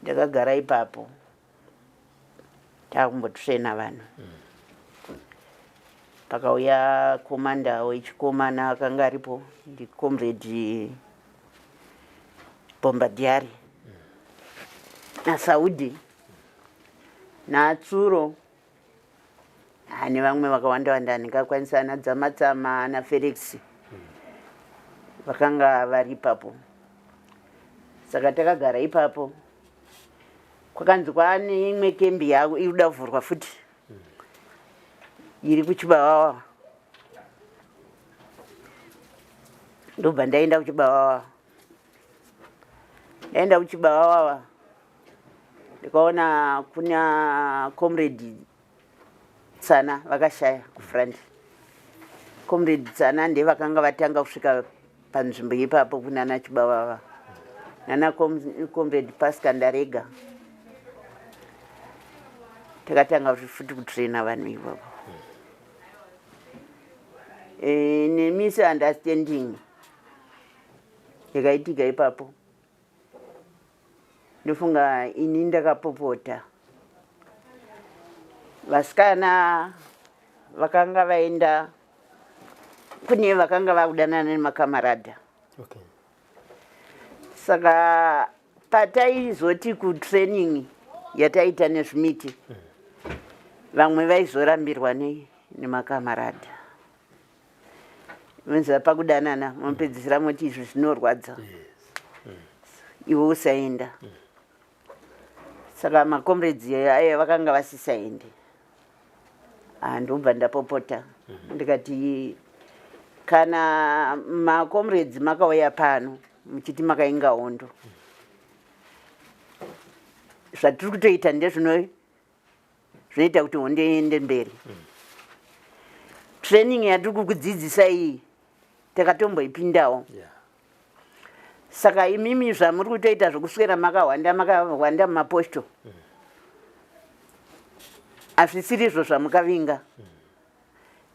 Ndakagara ipapo takumbotraina vanhu. Pakauya komanda wechikomana akanga aripo ndi comrade Bombadiari naSaudi naAtsuro nevamwe vakawanda ndingakwanisa naDzamatsama naFelix vakanga vari ipapo. Saka takagara ipapo. Kwakanzi kwane imwe kembi yako irikuda kuvhurwa futi iri kuChibawawa. Ndobva ndaenda kuChibawawa. Ndaenda kuChibawawa ndikaona kuna comrade Tsana vakashaya kufront. Comrade Tsana ndevakanga vatanga kusvika panzvimbo ipapo kunana Chibawawa nana comrade Pascal Ndarega. Takatanga futi kutraina vanhu ipapo. Nemisunderstanding yakaitika ipapo. Ndofunga ini ndakapopota. Vasikana vakanga vaenda kune vakanga vakudanana nemakamarada. Saka pataizoti kutraining yataita nezvimiti vamwe vaizorambirwa nemakamarada. Venza pakudanana munopedzisira moti izvi zvinorwadza. Iwe usaenda. Saka macomrades aya vakanga vasisaende. Ndobva ndapopota. Ndikati kana macomrades makauya pano muchiti makainga hondo. Zvatiri kutoita zvinoita kuti hondo iende mberi. Training yatiri kukudzidzisa iyi takatomboipindawo. Saka imimi zvamuri kutoita zvokuswera makawanda mumaposto hazvisiri izvo zvamukavinga.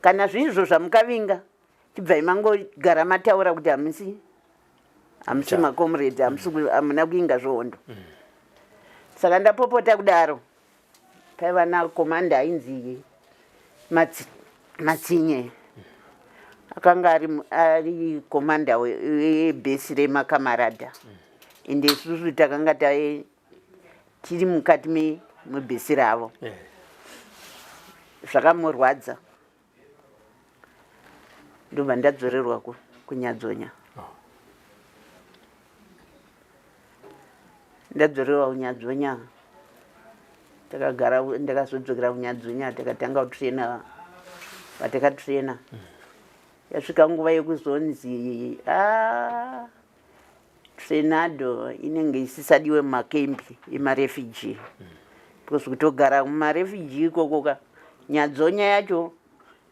Kana zviizvo zvamukavinga chibvai mangogara mataura kuti hamusi macomrades, hamuna kuinga zvohondo. Saka ndapopota kudaro. Paiva nakomanda ainzi Matsinye akanga ari komanda webhesi remakamarada. Ende isusu takanga tiri mukati mubhisi ravo zvakamurwadza ndobva ndadzorerwa kunyadzonya ndadzorerwa kunyadzonya takagara ndakazodzokera kunyadzonya takatanga kutrena vatakatrena yasvika nguva yekuzonzi trenado inenge isisadiwe mumakembi emarefugee because kutogara mumarefugee ikoko nyadzonya yacho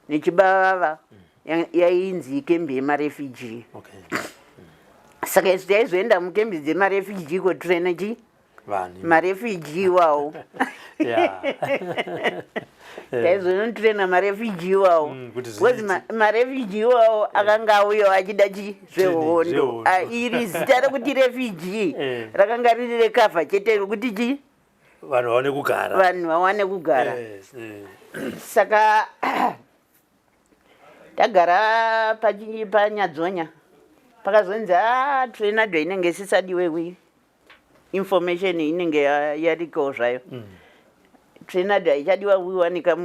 nechibavava yainzi ikembi yemarefugee saka isu taizoenda mukembi dzemarefugee kotrena chi marefugee iwawo taizonotrena marefugee iwawo because marefugee iwawo akanga auyawo achida chi zvehondo iri zita rekuti refugee rakanga riri rekavha chete rekuti chi vanhu vawane kugara saka tagara panyadzonya pakazonzi trenado inenge isisadiwewi information inenge yariko zvayo trenado haichadiwa kuwanika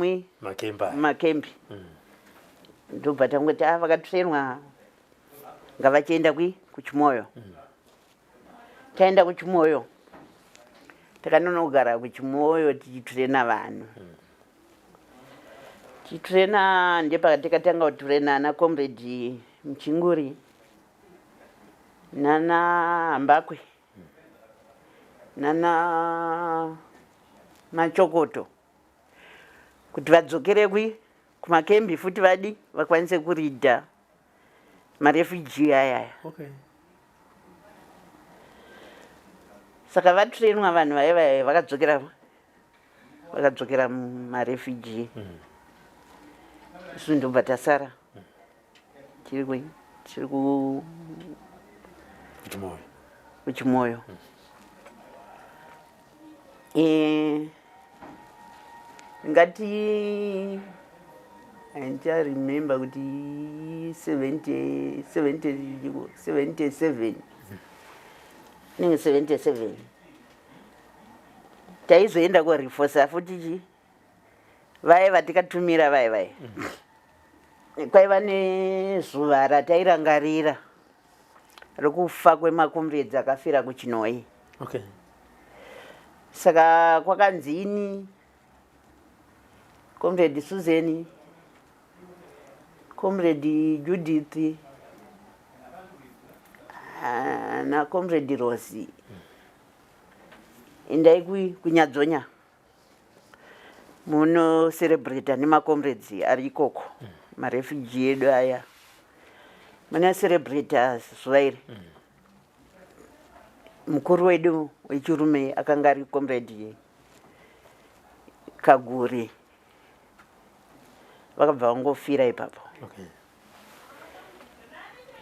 makembi ndobva tangoti vakatrenwa ngavachienda kuchimoyo taenda kuchimoyo takanonogara kuchimoyo tichitrena vanhu tichitrena ndepakatikatanga kutrena ana comrade Mchinguri nana Hambakwe nana Machokoto kuti vadzokere kumakembi futi vakwanise kuridha marefugee aya saka vatrenwa vanhu vaivaya vakadzokera mumarefugee isu ndobva tasara tiri kuchimoyo ngati I remember kuti 77 inenge 77 taizoenda kureforsa futi chi vaiva tikatumira vai kwaiva nezuva ratairangarira rekufa kwemakomrades akafira kuChinoi saka kwakanzi ini comrade Susan, comrade Judith na comrade Rosi endai kunyadzonya muno celebrate nemacomrades ari ikoko marefugee edu aya muna celebrate zuva iri mukuru wedu wechirume akanga ari comrade Kaguri vakabva vangofira ipapo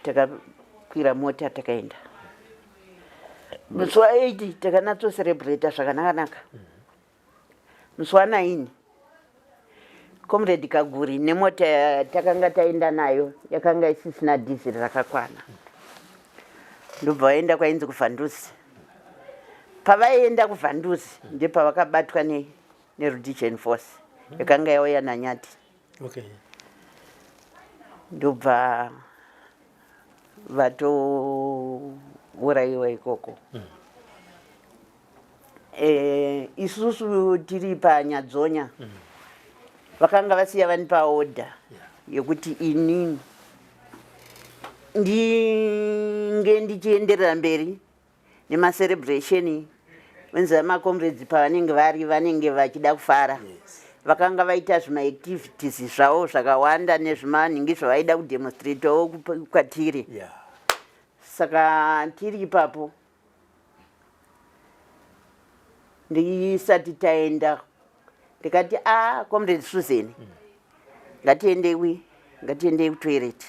takakwira mota takaenda musi wa8 takanatsocerebrata zvakanaka musi wa9 comrade Kaguri nemota takanga taenda nayo yakanga isisina diesel rakakwana ndobva vaenda kwainzi kuVhanduzi pavaenda kuVhanduzi ndepavakabatwa neRhodesia Force yakanga yauya naNyati ndobva vatouraiwa ikoko isusu tiri panyadzonya vakanga vasiya vanipa order yekuti ini ndinge ndichienderera mberi nemacelebration wenza macomrades vanenge vachida kufara vakanga vaita zvimaactivities zvavo zvakawanda nezvimanhingi zvavaida kudemonstratawo kwatiri saka tiri ipapo ndisati taenda ndikati comrade Susan ngatiendei kutoilet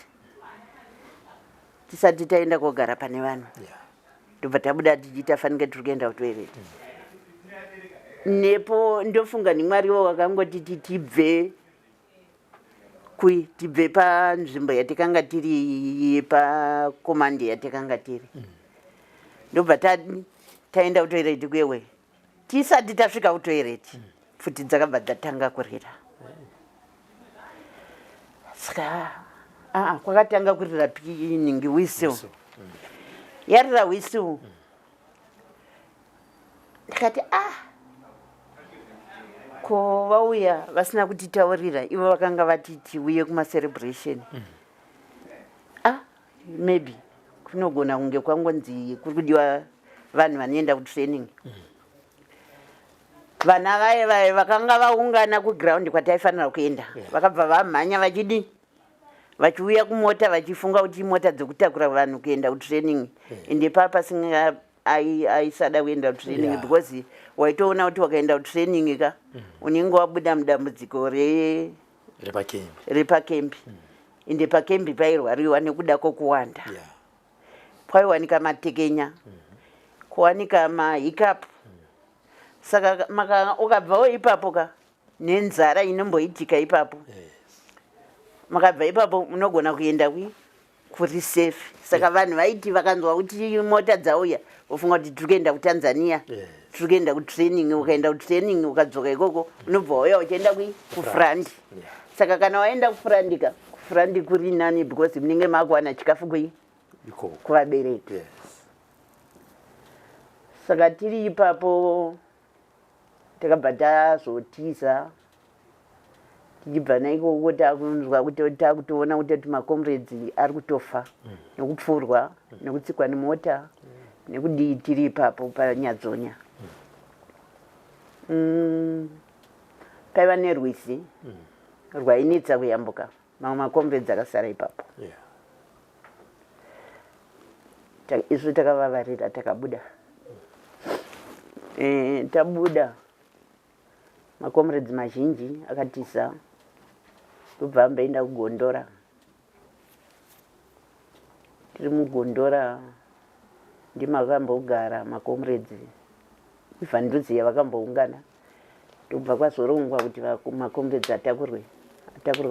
tisati taenda kogara pane vanhu ndobva tabuda tichitafanike tiri kuenda kutoilet nepo ndofunga nimwariwo wakangoti tibve tibve panzvimbo yatikanga tiri pakomandi yatikanga tiri ndobva taenda kutoilet kwewe tisati tasvika kutoireti pfuti dzakabva dzatanga kurira saka kwakatanga kurira piningi whistle yarira whistle ndikati ko vauya vasina kutitaurira ivo vakanga vati tiuye kumacelebration maybe kunogona kunge kwangonzi kuri kudiwa vanhu vanoenda kutraining vana vaye vakanga vaungana kuground kwataifanira kuenda vakabva vamhanya vachidi vachiuya kumota vachifunga kuti mota dzekutakura vanhu kuenda kutraining ende papasinga aisada kuenda kutraining because waitoona kuti wakaenda kutraining ka unenge wabuda mudambudziko repakembi ende pakembi pairwariwa nekuda kwokuwanda paiwanika matekenya kuwanika mahikapu saka ukabvawo ipapo ka nenzara inomboitika ipapo makabva ipapo munogona kuenda kuri safe saka vanhu vaiti vakanzwa kuti mota dzauya ufunga kuti tiri kuenda kutanzania tiri kuenda kutraining ukaenda kutraining ukadzoka ikoko unobva wauya uchienda kufrandi saka kana waenda kufrandi ka kufrandi kuri nani because munenge makuwana chikafu kuvabereki saka tiri ipapo takabva tazotiza tichibva naikoko takunzwa kuti takutoona kuti macomrades ari kutofa nekupfurwa nekutsikwa nemota nekudii tiri ipapo panyadzonya paiva nerwisi rwainetsa kuyambuka mamwe macomrades akasara ipapo isu takavavarira takabuda tabuda macomrades mazhinji akatiza tobva ambaenda kugondora tiri mugondora ndimakambogara macomrades ivhanduzi yavakamboungana tobva kwazorongwa kuti macomrades atakurwe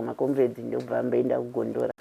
macomrades ndobva ambaenda kugondora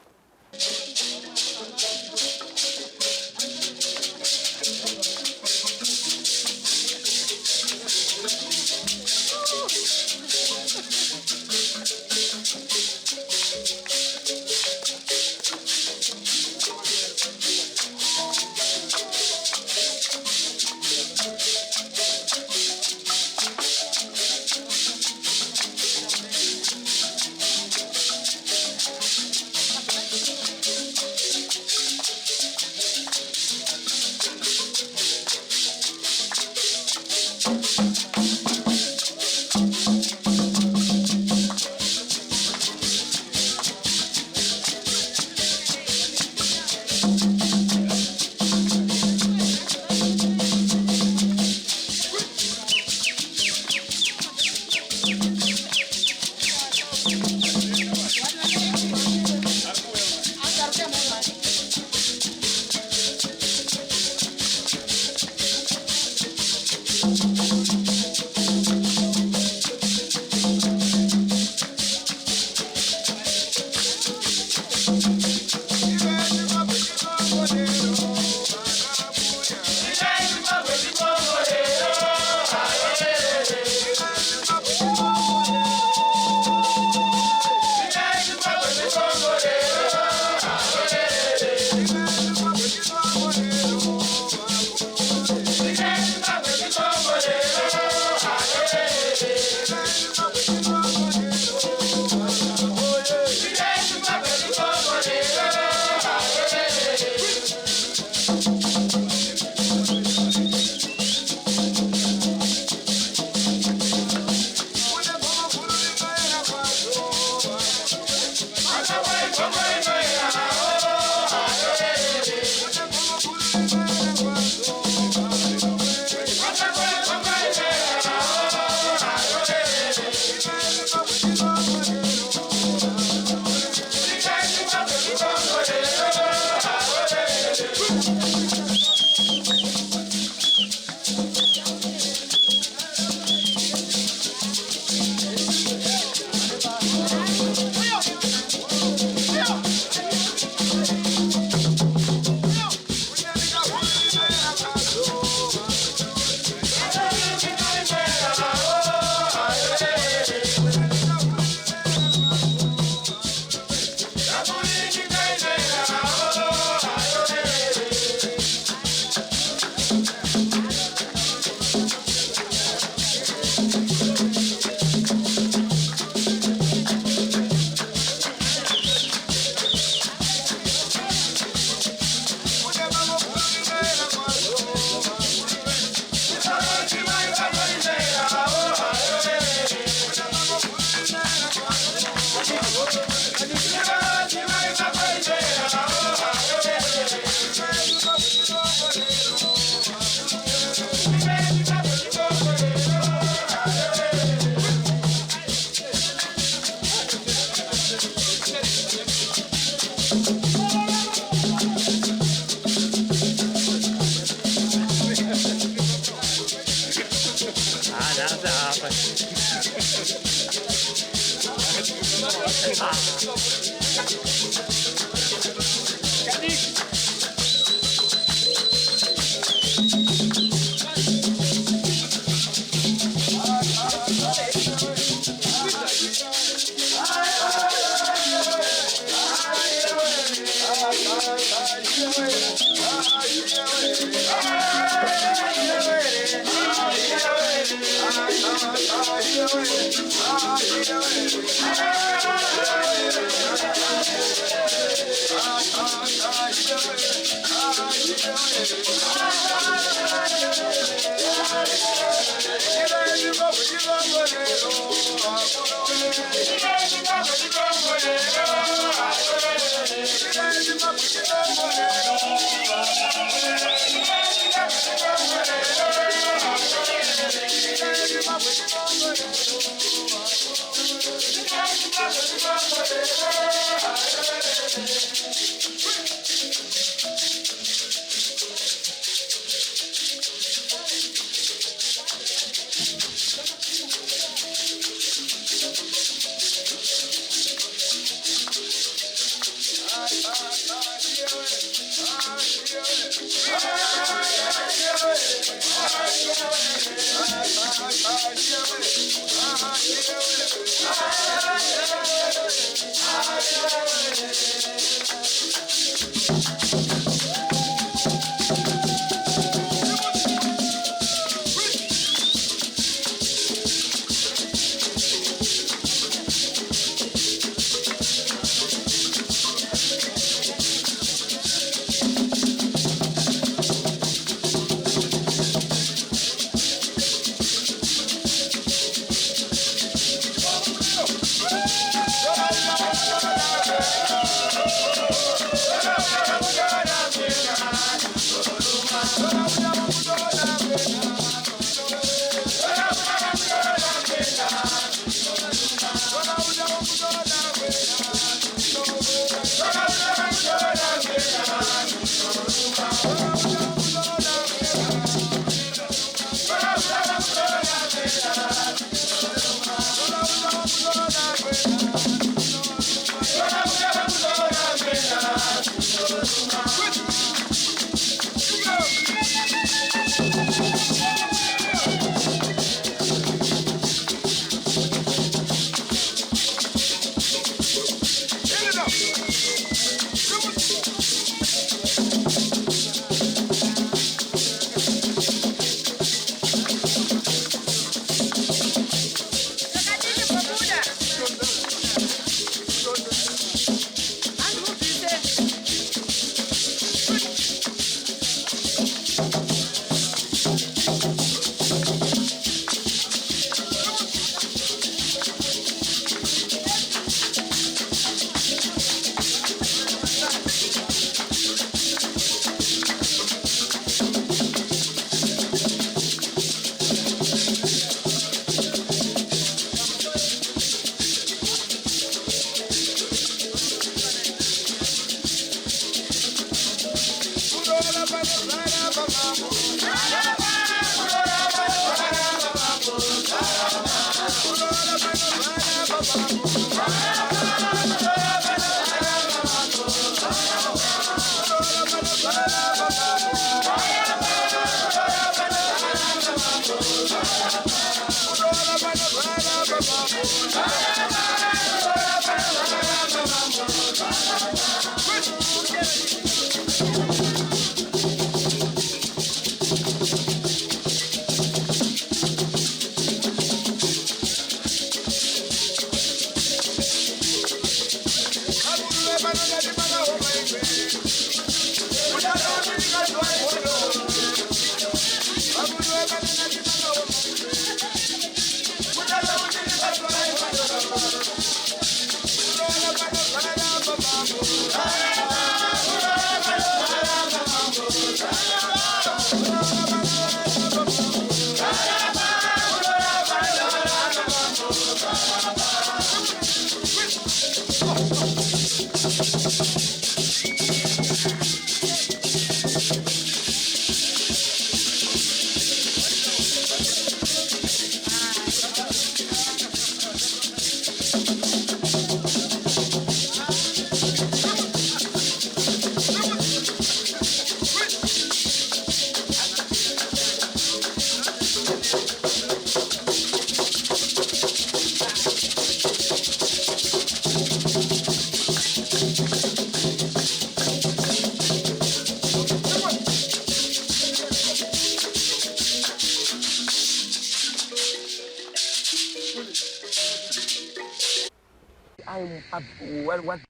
what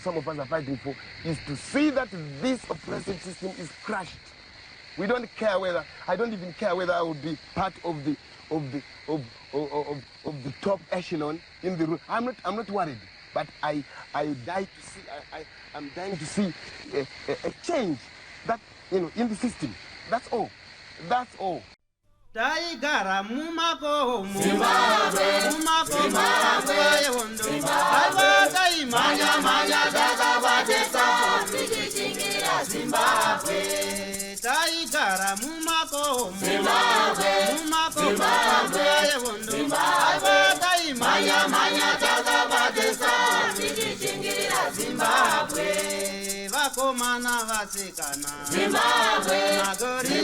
some of us are fighting for is to see that this oppressive system is crushed. We don't care whether, I don't even care whether I would be part of the top echelon in the room. I'm not worried, but I'm dying to see a change that, in the system. That's all. That's all. Taigara mumakomo yewondo aibata imanya dzakabatesa tichingira Zimbabwe. Taigara mumakomo yewondo aibata imanya dzakabatesa tichingira Zimbabwe. Vakomana vasikana Zimbabwe. Magori